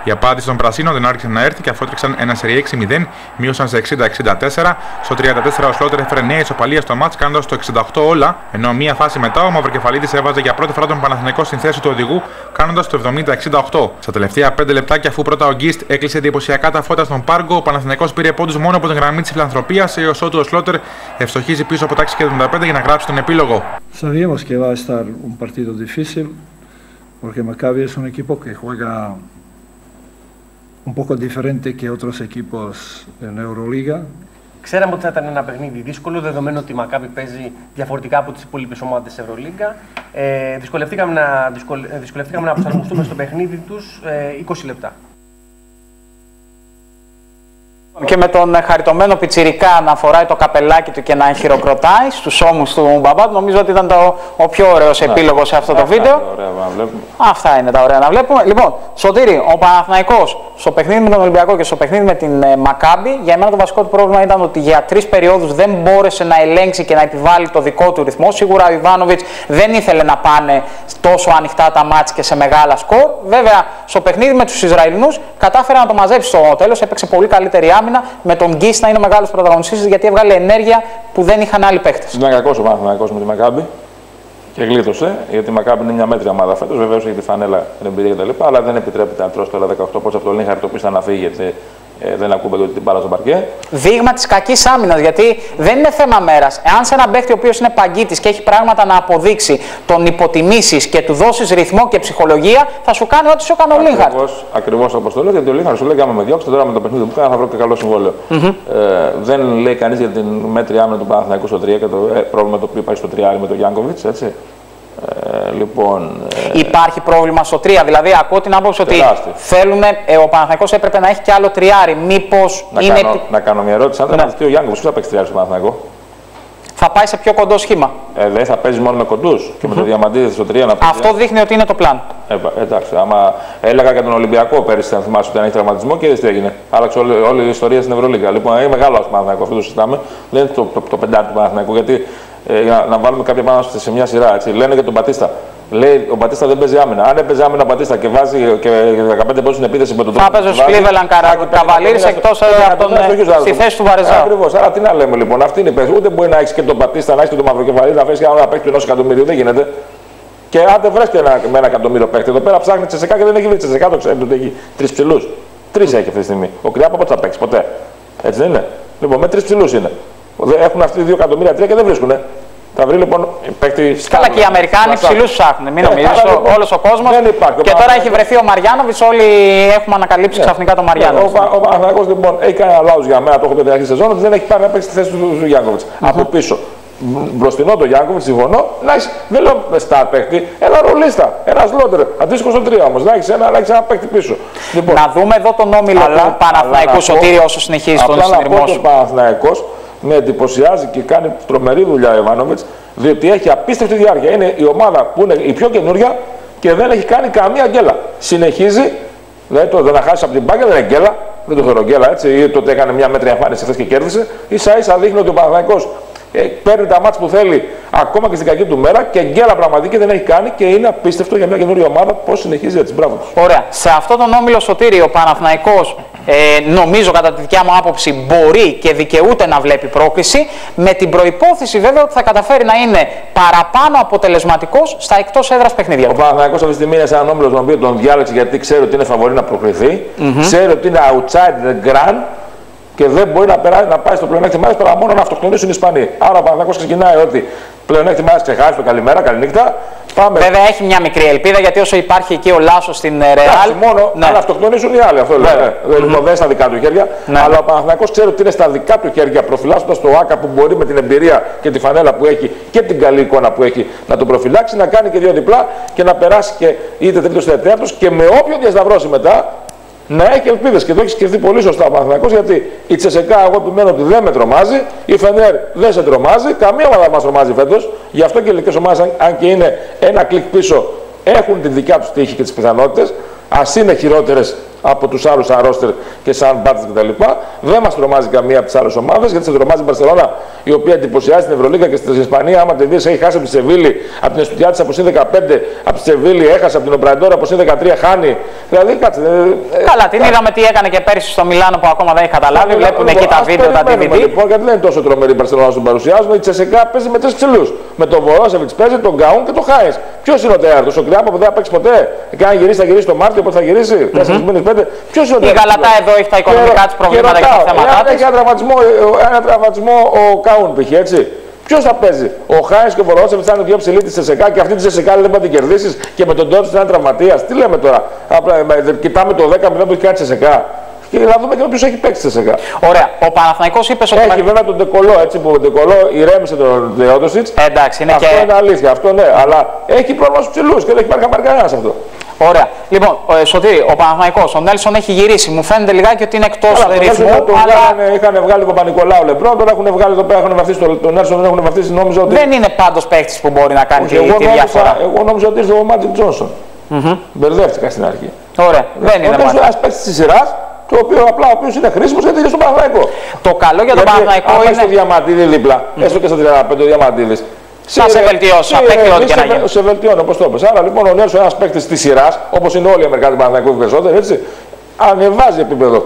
Η απάντηση των Πρασίνων δεν άρχισε να έρθει και αφού έτρεξαν ένα σερί 6-0, μείωσαν σε 60-64. Στο 34 ο Σλότερ έφερε νέα ισοπαλία στο μάτς, κάνοντας το 68 όλα, ενώ μία φάση μετά ο Μαυροκεφαλίδης έβαζε για πρώτη φορά τον Παναθηναϊκό στην θέση του οδηγού, κάνοντας το 70-68. Στα τελευταία 5 λεπτάκια, αφού πρώτα ο Γκίστ έκλεισε εντυπωσιακά τα φώτα στον Πάργκο, ο Παναθηναϊκός πήρε πόντους μόνο από την γραμμή της φιλανθρωπίας, έως ότου ο Σλότερ ευστοχίζει πίσω από τάξη και 75 για να γράψει τον επίλογο. Sabíamos que va a estar un partido difícil, porque Maccabi es un equipo que juega un poco diferente que otros equipos en Euroliga. Ξέραμε ότι θα ήταν ένα παιχνίδι δύσκολο, δεδομένου ότι η Μακάμπι παίζει διαφορετικά από τις υπόλοιπες ομάδες της Ευρωλίγκα. Δυσκολευτήκαμε να προσαρμοστούμε στο παιχνίδι τους 20 λεπτά. Και με τον χαριτωμένο πιτσιρικά να φοράει το καπελάκι του και να χειροκροτάει στους ώμους του μπαμπά του, νομίζω ότι ήταν ο πιο ωραίος επίλογος σε αυτό το βίντεο. Αυτά είναι τα ωραία να βλέπουμε. Λοιπόν, Σωτήρη, ο Παναθηναϊκός στο παιχνίδι με τον Ολυμπιακό και στο παιχνίδι με την Μακάμπι, για μένα το βασικό του πρόβλημα ήταν ότι για 3 περιόδους δεν μπόρεσε να ελέγξει και να επιβάλλει το δικό του ρυθμό. Σίγουρα ο Ιβάνοβιτς δεν ήθελε να πάνε τόσο ανοιχτά τα μάτς και σε μεγάλα σκορ. Βέβαια, στο παιχνίδι με τους Ισραηλινούς κατάφερε να το μαζέψει στο τέλος, έπαιξε πολύ καλύτερη άμυνα, με τον Γκίστ να είναι ο μεγάλος πρωταγωνιστής γιατί έβγαλε ενέργεια που δεν είχαν άλλοι παίκτες. Ήταν κακός ο Παναθηναϊκός με τη Μακάμπι και γλίτωσε, γιατί η Μακάμπι είναι μια μέτρια ομάδα φέτος. Βεβαίως έχει τη φανέλα, την εμπειρία κτλ. Αλλά δεν επιτρέπεται να τρώσει τώρα 18 πόντους από το Λίνχαρντ, το οποίο ήταν να φύγει γιατί δεν ακούμπε την μπάλα στο παρκέ. Δείγμα της κακής άμυνας, γιατί δεν είναι θέμα μέρας. Εάν σε έναν παίκτη ο οποίος είναι παγκίτης και έχει πράγματα να αποδείξει, τον υποτιμήσεις και του δώσεις ρυθμό και ψυχολογία, θα σου κάνει ό,τι σου έκανε ο Λίνχαρντ. Ακριβώς όπως το λέω, γιατί ο Λίνχαρντ σου λέει: άμα με διώξετε τώρα με το παιχνίδι που κάνω, θα βρω και καλό συμβόλαιο. Δεν λέει κανείς για την μέτρια άμυνα του Παναθηναϊκού στο 3 και το πρόβλημα το οποίο υπάρχει στο 3 με τον Γιάνκοβιτς. Λοιπόν, υπάρχει πρόβλημα στο 3, δηλαδή ακούω την άποψη ότι θέλουν, ο Παναθηναϊκός έπρεπε να έχει κι άλλο τριάρι. Μήπως είναι. Να κάνω μια ερώτηση. Αν δεν ο Γιάνγκοβιτς, ποιος θα παίξει τριάρι στο Παναθηναϊκό? Θα πάει σε πιο κοντό σχήμα. Δεν θα παίζει μόνο με κοντούς και με το Διαμαντίδη στο 3 να παίζει. Αυτό δείχνει ότι είναι το πλάν. Εντάξει, άμα έλεγα για τον Ολυμπιακό πέρυσι, αν θυμάσαι, ότι αν έχει τραυματισμό και είδες τι έγινε. Άλλαξε όλη η ιστορία στην Ευρωλίγκα. Λοιπόν, είναι μεγάλο ο Παναθηναϊκός, αυτό το συζητάμε. Δεν είναι το πεντάρι του Παναθηναϊκού, γιατί να βάλουμε κάποια πάνω σε μια σειρά. Έτσι. Λένε για τον Μπατίστα. Λέει ο Μπατίστα δεν παίζει άμυνα. Αν έπαιζε άμυνα ο Μπατίστα και βάζει και 15 πόντους στην επίθεση με τον τρόπο. Θα παίζει ο Κλίβελαντ Καβαλίρης εκτός στη θέση του Βαρεζά. Ακριβώς. Άρα τι να λέμε λοιπόν. Αυτή είναι η παίση. Ούτε μπορεί να έχει και τον Μπατίστα, να έχει και τον Μαυροκεφαλή, να φέρει ένα παίκτη του 1 εκατομμυρίου. Δεν γίνεται. Και άντε βρες και με 1 εκατομμύριο παίκτη. Εδώ πέρα ψάχνει Τσεσεκά και δεν έχει βρει Τσεσεκά. Το ξέρετε ότι έχει 3 ψηλούς. 3 έχει αυτή τη στιγμή. Ο Κρυάπα πότε θα παίξει, ποτέ. Έτσι δεν είναι. Λοιπόν, με 3 ψηλούς είναι. Έχουν αυτοί 2 εκατομμύρια 3 και δεν βρίσκουν. Θα βρει λοιπόν παίκτη. Καλά, και οι Αμερικάνοι ψηλούς ψάχνουν. Μην νομίζεις, όλος ο κόσμος. Και τώρα έχει βρεθεί ο Μαριάνοβιτς, όλοι έχουμε ανακαλύψει ξαφνικά τον Μαριάνοβιτς. Ο Παναθηναϊκός λοιπόν έχει κάνει ένα λάθος για μένα, το έχω πει την αρχή σεζόν, ότι δεν έχει πάρει να παίξει τη θέση του Γιάνγκοβιτς. Από πίσω. Μπροστινό το Γιάνγκοβιτς, συμφωνώ. Δεν λέω στάρ παίκτη, ένα ρολίστα, ένα σλότερ. Αντίστοιχο στο 3 όμως. Να έχει ένα παίκτη πίσω. Λοιπόν, να δούμε εδώ τον όμιλο του Παναθηναϊκού Σωτήρη όσο συνεχίζει τον συνειρμό σου. Ο Παναθηναϊκός με εντυπωσιάζει και κάνει τρομερή δουλειά ο Ιβάνοβιτς, διότι έχει απίστευτη διάρκεια. Είναι η ομάδα που είναι η πιο καινούρια και δεν έχει κάνει καμία γκέλα. Συνεχίζει, δηλαδή το να χάσει από την μπάγκια δεν είναι γκέλα, δεν το θεωρώ γκέλα έτσι, ή το ότι έκανε μια μέτρια εμφάνιση χθες και κέρδισε. Ίσα-ίσα δείχνει ότι ο Παναθηναϊκός παίρνει τα μάτς που θέλει ακόμα και στην κακή του μέρα και γκέλα πραγματική δεν έχει κάνει και είναι απίστευτο για μια καινούρια ομάδα πώς συνεχίζει έτσι. Μπράβο. Ωραία. Σε αυτόν τον όμιλο Σωτήρη ο Παναθηναϊκός νομίζω κατά τη δικιά μου άποψη μπορεί και δικαιούται να βλέπει πρόκριση, με την προϋπόθεση βέβαια ότι θα καταφέρει να είναι παραπάνω αποτελεσματικός στα εκτός έδρας παιχνίδια. Ο Παναθηναϊκός αυτή τη στιγμή είναι σε έναν όμιλο τον οποίο τον διάλεξε γιατί ξέρει ότι είναι φαβορί να προκριθεί, ξέρει ότι είναι outside the grand και δεν μπορεί να πάει στο πλεονέκτημά της παρά μόνο να αυτοκτονήσουν οι Ισπανοί. Άρα ο Παναθηναϊκός ξεκινάει ότι πλεονέκτημά της ξεχάσει το καλημέρα, καληνύχτα. Πάμε. Βέβαια έχει μια μικρή ελπίδα γιατί όσο υπάρχει εκεί ο Λάσος στην Ρεάλ. Μόνο να αυτοκτονήσουν οι άλλοι. Αυτό λέμε. Λοιπόν, δεν είναι στα δικά του χέρια. Ναι. Αλλά ο Παναθηναϊκός ξέρει ότι είναι στα δικά του χέρια, προφυλάσσοντας το ΆΚΑ που μπορεί με την εμπειρία και τη φανέλα που έχει και την καλή εικόνα που έχει να τον προφυλάξει, να κάνει και 2 διπλά και να περάσει και είτε τρίτος είτε τέταρτος και με όποιον διασταυρώσει μετά. Να έχει ελπίδες και το έχει σκεφτεί πολύ σωστά ο Παναθηναϊκός γιατί η Τσεσεκά, εγώ επιμένω ότι δεν με τρομάζει, η Φενέρ δεν σε τρομάζει, καμία ομάδα δεν μας τρομάζει φέτος. Γι' αυτό και οι ελληνικές ομάδες, αν και είναι ένα κλικ πίσω, έχουν την δικιά τους τύχη και τις πιθανότητες. Ας είναι χειρότερες από τους άλλους σαν ρόστερ και σαν μπάτες κτλ. Δεν μας τρομάζει καμία από τις άλλες ομάδες γιατί σε τρομάζει η Μπαρσελόνα η οποία εντυπωσιάζει την Ευρωλίγκα και στην Ισπανία. Άμα τη δεις, έχει χάσει από τη Σεβίλη, από την Εστουτιάτης από συν 15, από τη Σεβίλη έχασε από την Ομπραντόρα από συν 13, χάνει. Δηλαδή κάτσε. Καλά, την είδαμε τι έκανε και πέρυσι στο Μιλάνο που ακόμα δεν έχει καταλάβει. Βλέπουν εκεί τα βίντεο, τα DVD. Λοιπόν, γιατί δεν είναι τόσο τρομερή η Μπαρσελόνα στον παρουσιάζουμε. Η Τσεσεκά παίζει με 3 ψηλούς. Με τον Βορόσεβιτς παίζει, τον Γκάουν και τον Χάινς. Ποιος είναι ο τέταρτος, ο Κρυάπα που δεν θα παίξει ποτέ. Και αν γυρίσει, θα γυρίσει το Μάρτιο, πότε θα γυρίσει. 4 μήνες, 5. Ποιος είναι ο τέταρτος. Η Γαλατά εδώ έχει τα οικονομικά της προβλήματα και τα θέματα της. Έχει ένα τραυματισμό ο Γκάουν π.χ. έτσι. Ποιος θα παίζει, ο Χάινς και ο Βορόσεβιτς θα είναι 2 ψηλοί τη Τσεσεκά και αυτή τη Τσεσεκά δεν μπορεί να την κερδίσεις και με τον Τότσιτς να είναι τραυματίας. Τι λέμε τώρα, κοιτάμε το 10-0 που έχει κάνει Τσεσεκά. Και να δούμε και ποιος έχει παίξει Τσεσεκά. Ωραία. Ο Παναθηναϊκός είπε ότι. Έχει βέβαια τον Ντεκολό, έτσι που ο Ντεκολό ηρέμησε τον Δεόντοσιτς. Εντάξει, είναι αυτό και. Αυτό είναι αλήθεια, αυτό ναι. Αλλά έχει πρόβλημα στους ψηλούς και δεν έχει πάρει κανένας αυτό. Ωραία. Λοιπόν, Σωτήρη, ο Παναθηναϊκός, ο Νέλσον έχει γυρίσει. Μου φαίνεται λιγάκι ότι είναι εκτός ρυθμού. Είχαν βγάλει τον Παπα-Νικολάου Λεμπρόν, τώρα έχουν βγάλει εδώ πέρα, έχουν βαφτίσει τον Νέλσον, δεν έχουν βαφτίσει. Νόμιζα ότι. Δεν είναι πάντως παίκτης που μπορεί να κάνει τη διαφορά. Εγώ νόμιζα ότι ήρθε ο Μάτζικ Τζόνσον. Μπερδεύτηκα στην αρχή. Ωραία. Δεν είναι ένα παίκτη τη σειρά. Το οποίο απλά ο οποίος είναι χρήσιμος γιατί είναι στον Παναθηναϊκό. Το καλό για τον Παναθηναϊκό είναι. Στο Διαμαντίδη δίπλα, έστω και στα 35 ο Διαμαντίδης. Θα σε βελτιώσει, απέκτει ό,τι και να γίνει. Σε βελτιώνει, όπως το είπες. Άρα λοιπόν ο Νέλσον, ένας παίκτης της σειράς, όπως είναι όλοι οι Αμερικάνοι του Παναθηναϊκού περισσότεροι, έτσι, ανεβάζει επίπεδο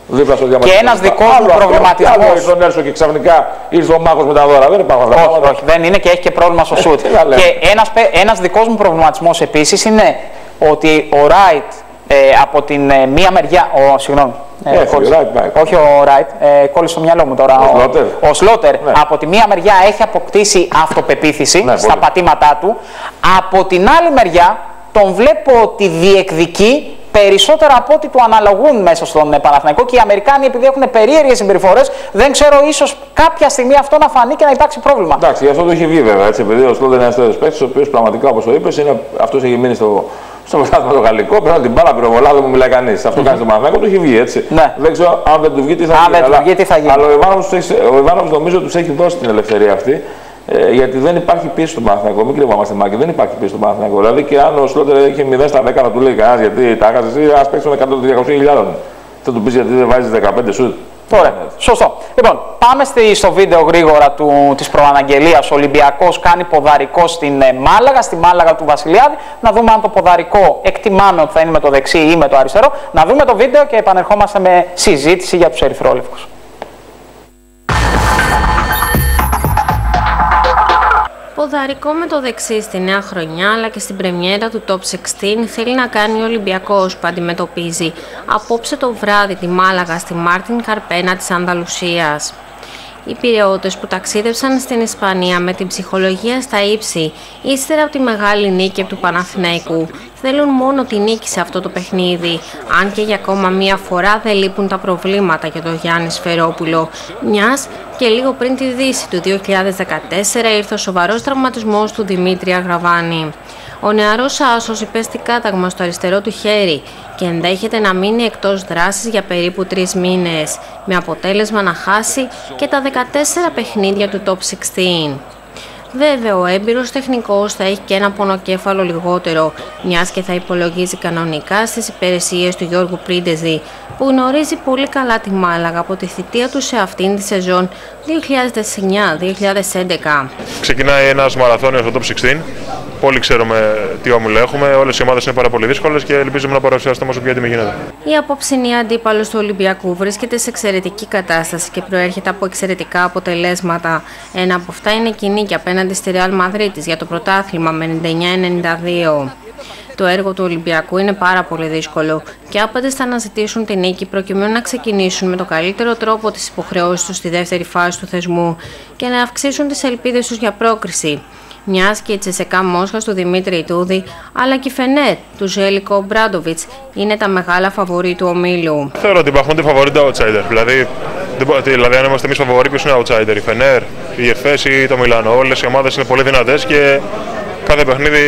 δίπλα στο Διαμαντίδη. Και ένας δικός μου προβληματισμός. Ήρθε ο Νέλσον και ξαφνικά ήρθε ο μάγος με τα δώρα. Δεν υπάρχουν αυτά. Όχι, δεν είναι και έχει και πρόβλημα στο σουτ. Και ένας δικός μου προβληματισμός επίσης είναι ότι ο Ράιτ από την μία μεριά. Συγγνώμη. Όχι ο Ράιτ, κόλλησε στο μυαλό μου τώρα. Ο Σλότερ από τη μία μεριά έχει αποκτήσει αυτοπεποίθηση στα πατήματά του. Από την άλλη μεριά τον βλέπω ότι διεκδικεί περισσότερα από ό,τι του αναλογούν μέσα στον Παναθηναϊκό. Και οι Αμερικάνοι, επειδή έχουν περίεργες συμπεριφορές, δεν ξέρω, ίσως κάποια στιγμή αυτό να φανεί και να υπάρξει πρόβλημα. Εντάξει, γι' αυτό το έχει βγει βέβαια. Έτσι, επειδή ο Σλότερ είναι ένας τέτοιος παίκτης, ο οποίος πραγματικά, όπως το είπες, αυτός έχει μείνει στο πρωτάθλημα το γαλλικό. Πρέπει να την μπάλα πυροβολά, δεν μου μιλάει κανείς. Αυτό κάνει στον Παναθηναϊκό, το έχει βγει έτσι. Ναι. Δεν ξέρω αν δεν του βγει τι θα γίνει. Αλλά ο Ιβάνοβιτς νομίζω τους έχει δώσει την ελευθερία αυτή. Γιατί δεν υπάρχει πίεση στον Παναθηναϊκό. Μην κρυβόμαστε, Μάκη, δεν υπάρχει πίεση στον Παναθηναϊκό. Δηλαδή και αν ο Σλότερ είχε 0 στα 10 να του λέει κανένα γιατί τα έχασε εσύ, ας παίξουμε 100.000. Θα του πει γιατί δεν βάζει 15 σουτ. Ωραία, σωστό. Λοιπόν, πάμε στο βίντεο γρήγορα της προαναγγελίας. Ο Ολυμπιακός κάνει ποδαρικό στην Μάλαγα, στη Μάλαγα του Βασιλιάδη. Να δούμε αν το ποδαρικό εκτιμάμε ότι θα είναι με το δεξί ή με το αριστερό. Να δούμε το βίντεο και επανερχόμαστε με συζήτηση για τους ερυθρόλευκους. Ποδαρικό με το δεξί στη νέα χρονιά αλλά και στην πρεμιέρα του Top 16 θέλει να κάνει ο Ολυμπιακός που αντιμετωπίζει απόψε το βράδυ τη Μάλαγα στη Μάρτιν Καρπένα της Ανδαλουσίας. Οι Πειραιώτες που ταξίδευσαν στην Ισπανία με την ψυχολογία στα ύψη ύστερα από τη μεγάλη νίκη του Παναθηναϊκού θέλουν μόνο τη νίκη σε αυτό το παιχνίδι, αν και για ακόμα μία φορά δεν λείπουν τα προβλήματα για τον Γιάννη Σφερόπουλο, μιας και λίγο πριν τη Δύση του 2014 ήρθε ο σοβαρός τραυματισμός του Δημήτρη Αγραβάνη. Ο νεαρός άσος υπέστη κάταγμα στο αριστερό του χέρι και ενδέχεται να μείνει εκτός δράσης για περίπου 3 μήνες, με αποτέλεσμα να χάσει και τα 14 παιχνίδια του Top 16. Βέβαια, ο έμπειρος τεχνικός θα έχει και ένα πονοκέφαλο λιγότερο, μιας και θα υπολογίζει κανονικά στις υπηρεσίες του Γιώργου Πρίντεζη, που γνωρίζει πολύ καλά τη Μάλαγα από τη θητεία του σε αυτήν τη σεζόν 2009-2011. Ξεκινάει ένας μαραθώνιος στο Top 16. Όλοι ξέρουμε τι όμιλο έχουμε, όλες οι ομάδες είναι πάρα πολύ δύσκολες και ελπίζουμε να παρουσιαστούμε όσο πιο έτοιμοι γίνεται. Η απόψινή αντίπαλος του Ολυμπιακού βρίσκεται σε εξαιρετική κατάσταση και προέρχεται από εξαιρετικά αποτελέσματα. Ένα από αυτά είναι η νίκη απέναντι στη Ρεάλ Μαδρίτης για το πρωτάθλημα με 99-92. Το έργο του Ολυμπιακού είναι πάρα πολύ δύσκολο και άπαντες θα αναζητήσουν την νίκη προκειμένου να ξεκινήσουν με το καλύτερο τρόπο τις υποχρεώσεις τους στη δεύτερη φάση του θεσμού και να αυξήσουν τις ελπίδες τους για πρόκριση. Μιας και η Τσεσεκά Μόσχας του Δημήτρη Ιτούδη, αλλά και η Φενέρ του Ζέλικο Μπράντοβιτς είναι τα μεγάλα φαβορί του ομίλου. Θεωρώ ότι υπάρχουν φαβορί τα outsider. Δηλαδή, αν είμαστε εμείς φαβορί, ποιος είναι outsider, η Φενέρ, η Εφές ή το Μιλάνο. Όλες οι ομάδες είναι πολύ δυνατές και κάθε παιχνίδι,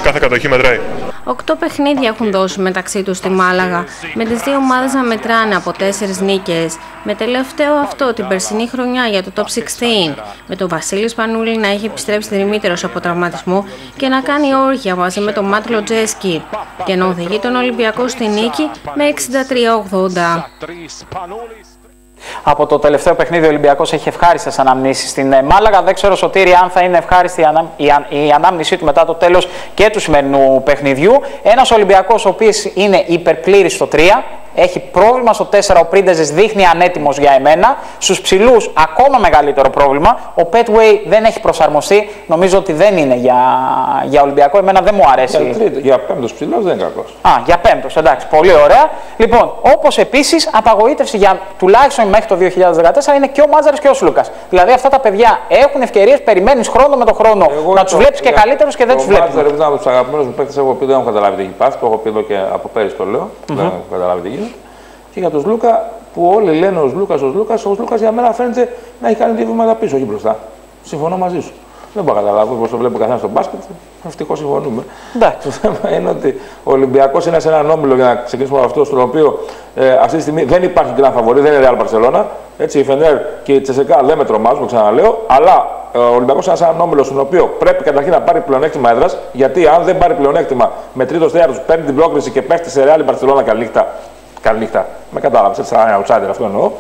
κάθε κατοχή μετράει. 8 παιχνίδια έχουν δώσει μεταξύ τους στη Μάλαγα, με τις δύο ομάδες να μετράνε από 4 νίκες. Με τελευταίο αυτό την περσινή χρονιά για το Top 16, με τον Βασίλη Σπανούλη να έχει επιστρέψει δρυμύτερος από τραυματισμό και να κάνει όργια μαζί με τον Ματ Λοτζέσκι και να οδηγεί τον Ολυμπιακό στη νίκη με 63-80. Από το τελευταίο παιχνίδι ο Ολυμπιακός έχει ευχάριστες αναμνήσεις στην Μάλαγα. Δεν ξέρω, Σωτήρη, αν θα είναι ευχάριστη η ανάμνησή του μετά το τέλος και του σημερινού παιχνιδιού. Ένας Ολυμπιακός ο οποίος είναι υπερπλήρης στο 3. Έχει πρόβλημα στο 4, ο Πρίντεζης δείχνει ανέτοιμος για εμένα. Στους ψηλούς ακόμα μεγαλύτερο πρόβλημα. Ο Πέτουεϊ δεν έχει προσαρμοστεί. Νομίζω ότι δεν είναι για Ολυμπιακό. Εμένα δεν μου αρέσει. Για πέμπτος ψηλός δεν είναι κακός. Για πέμπτος, εντάξει, πολύ ωραία. Λοιπόν, όπως επίσης απαγοήτευση για τουλάχιστον μέχρι το 2014 είναι και ο Μάτζαρης και ο Σλούκας. Δηλαδή αυτά τα παιδιά έχουν ευκαιρίες, περιμένεις χρόνο με το χρόνο να τους βλέπεις και καλύτερους και δεν τους βλέπεις. Ο Μάτζαρης είναι από τους αγαπημένους μου παίκτες, έχω πει, δεν έχω καταλάβει τι έχει πάθει. Το έχω πει εδώ και από πέρυσι το λέω. Δεν έχω καταλάβει τι γίνεται. Και για τον Σλούκα, που όλοι λένε ο Σλούκας για μένα φαίνεται να έχει κάνει 2 βήματα πίσω, όχι μπροστά. Συμφωνώ μαζί σου. Δεν μπορώ να καταλάβω πώς το βλέπει ο καθένας στο μπάσκετ. Ευτυχώς συμφωνούμε. Το θέμα είναι ότι ο Ολυμπιακός είναι σε έναν όμιλο, για να ξεκινήσουμε από αυτό, στον οποίο αυτή τη στιγμή δεν υπάρχει grand φαβορί, δεν είναι Real Barcelona. Έτσι, η Φενέρ και η Τσεσεκά δεν με τρομάζουν, ξαναλέω. Αλλά ο Ολυμπιακός είναι σε έναν όμιλο στον οποίο πρέπει καταρχήν να πάρει πλεονέκτημα έδρας. Γιατί αν δεν πάρει πλεονέκτημα με τρίτος τέταρτος, παίρνει την πρόκριση και πέφτει σε Real Barcelona καληνύχτα. Με κατάλαβε, έτσι, σαν outsider, αυτό εννοώ.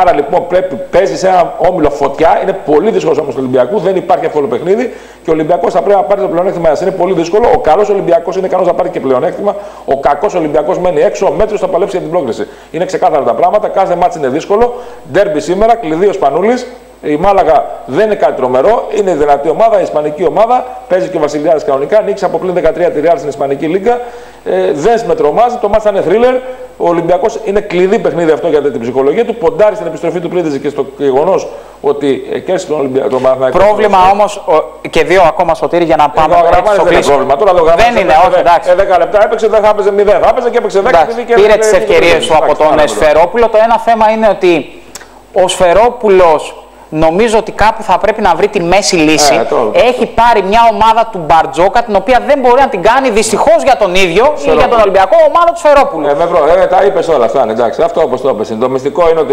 Άρα λοιπόν παίζει σε ένα όμιλο φωτιά. Είναι πολύ δύσκολο όμως του Ολυμπιακού, δεν υπάρχει εύκολο παιχνίδι και ο Ολυμπιακός θα πρέπει να πάρει το πλεονέκτημα. Είναι πολύ δύσκολο. Ο καλός Ολυμπιακός είναι ικανός να πάρει και πλεονέκτημα. Ο κακός Ολυμπιακός μένει έξω. Ο μέτριος θα παλέψει για την πρόκριση. Είναι ξεκάθαρα τα πράγματα. Κάθε μάτς είναι δύσκολο. Ντέρμπι σήμερα, κλειδί ο Σπανούλης. Η Μάλαγα δεν είναι κάτι τρομερό. Είναι δυνατή ομάδα, η ισπανική ομάδα. Παίζει και ο Βασιλιάδης κανονικά. Νίκησε από πλήν 13 τη Real στην Ισπανική Λίγκα. Δεν με τρομάζει. Το μάτς θα είναι thriller. Ο Ολυμπιακός είναι κλειδί παιχνίδι αυτό για την ψυχολογία του. Ποντάρει στην επιστροφή του Πρίντεζη και στο γεγονός ότι κέρδισε τον Ολυμπιακό. Πρόβλημα όμως και δύο ακόμα, Σωτήρη, για να πάμε στο κλείσιμο. Δεν είναι, όχι, εντάξει. 10 λεπτά έπαιξε, δεν θα έπαιζε 0. Θα έπαιζε και έπαιξε 10. Πήρε τις ευκαιρίες του από τον Σφερόπουλο. Το ένα θέμα είναι ότι ο Σφερόπουλος νομίζω ότι κάπου θα πρέπει να βρει τη μέση λύση. Έχει πάρει μια ομάδα του Μπαρτζόκα, την οποία δεν μπορεί να την κάνει δυστυχώς για τον ίδιο ή για τον Ολυμπιακό, ομάδα του Σφερόπουλου. Τα είπες όλα αυτά, εντάξει. Αυτό όπως το είπες. Το μυστικό είναι ότι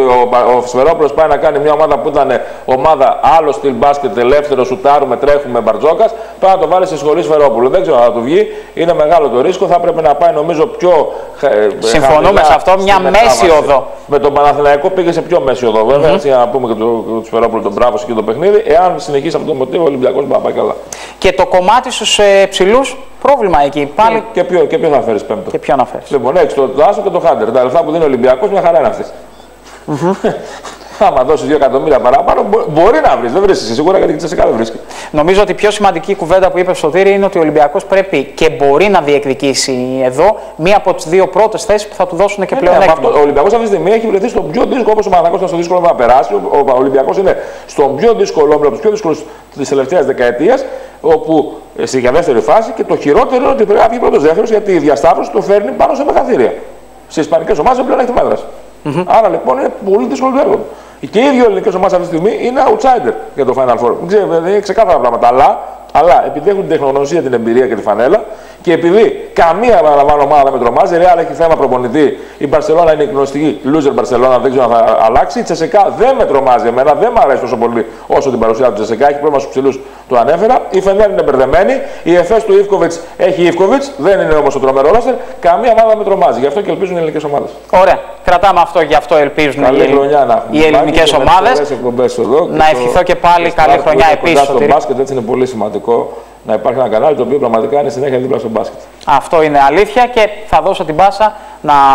ο Σφερόπουλος πάει να κάνει μια ομάδα που ήταν ομάδα άλλο στυλ μπάσκετ, ελεύθερο, σουτάρουμε, τρέχουμε, Μπαρτζόκας. Πάει να το βάλει στη σχολή Σφερόπουλου. Δεν ξέρω αν θα του βγει. Είναι μεγάλο το ρίσκο. Θα πρέπει να πάει νομίζω πιο. Συμφωνούμε σε αυτό, μια μέση οδό. Με τον Παναθηναϊκό πήγε σε πιο μέση οδό. Βέβαια, για να πούμε και του Σφερόπουλου τον μπράβο και το παιχνίδι. Εάν συνεχίσει αυτό το μοτίβο, ο Ολυμπιακός μπορεί να πάει καλά. Και το κομμάτι στους ψηλούς, πρόβλημα εκεί. Πάλι... Και ποιο θα φέρει πέμπτο. Και ποιο να φέρει. Λοιπόν, έχει το Άσο και το Χάντερ. Τα λεφτά που δίνει ο Ολυμπιακός, μια χαρά είναι αυτή. Άμα δώσει 2 εκατομμύρια παραπάνω, μπορεί να βρει. Δεν βρίσκει σίγουρα, γιατί η Τσεσεκά δεν βρίσκει. Νομίζω ότι η πιο σημαντική κουβέντα που είπε ο Σωτήρη είναι ότι ο Ολυμπιακός πρέπει και μπορεί να διεκδικήσει εδώ μία από τις 2 πρώτες θέσεις που θα του δώσουν και πλεονέκτημα. Ο Ολυμπιακός αυτή τη στιγμή έχει βρεθεί στον πιο δύσκολο, όπως ο Παναθηναϊκός ήταν στο δύσκολο να περάσει. Ο Ολυμπιακός είναι στον πιο δύσκολο όμιλο, από του πιο δύσκολου τη τελευταία δεκαετία, όπου στη δεύτερη φάση και το χειρότερο είναι ότι πρέπει να βγει πρώτος-δεύτερος, γιατί η διασταύρωση το φέρνει πάνω σε μεγαθύρια. Σε ισπανικές ομάδες δεν πλέον έχει τη μέδραση. Άρα λοιπόν είναι πολύ δύσκολο το έργο. Και οι ίδιοι ελληνικές ομάδες αυτή τη στιγμή είναι outsider για το Final Four. Δεν είναι ξεκάθαρα πράγματα. Αλλά επειδή έχουν την τεχνογνωσία, την εμπειρία και τη φανέλα, και επειδή καμία παραλαμβάνω ομάδα δεν με τρομάζει, η Real έχει θέμα προπονητή, η Μπαρσελόνα είναι η γνωστική loser Μπαρσελόνα, δεν ξέρω αν θα αλλάξει. Η Τσεσεκά δεν με τρομάζει εμένα, δεν μου αρέσει τόσο πολύ όσο την παρουσία του Τσεσεκά, έχει πρόβλημα στους ψηλούς, το ανέφερα. Η Φενέρ είναι μπερδεμένη, η Εφές του Ιβκοβιτς έχει Ιβκοβιτς, δεν είναι όμως το τρομερό ρόστερ, καμία ομάδα δεν με τρομάζει. Γι' αυτό και ελπίζουν οι ελληνικές ομάδες. Ωραία, κρατάμε αυτό, γι' αυτό ελπίζουν οι ελληνικές ομάδες. Να ευχηθώ και πάλι καλή χρονιά επίσης. Στο μπάσκετ έτσι είναι πολύ σημαντικό. Να υπάρχει ένα κανάλι το οποίο πραγματικά είναι συνέχεια δίπλα στο μπάσκετ. Αυτό είναι αλήθεια και θα δώσω την πάσα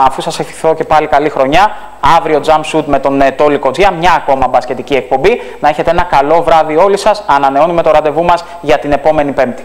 αφού σας ευχηθώ και πάλι καλή χρονιά. Αύριο Jump Shoot με τον Τόλι Κοτζία, μια ακόμα μπασκετική εκπομπή. Να έχετε ένα καλό βράδυ όλοι σας. Ανανεώνουμε το ραντεβού μας για την επόμενη Πέμπτη.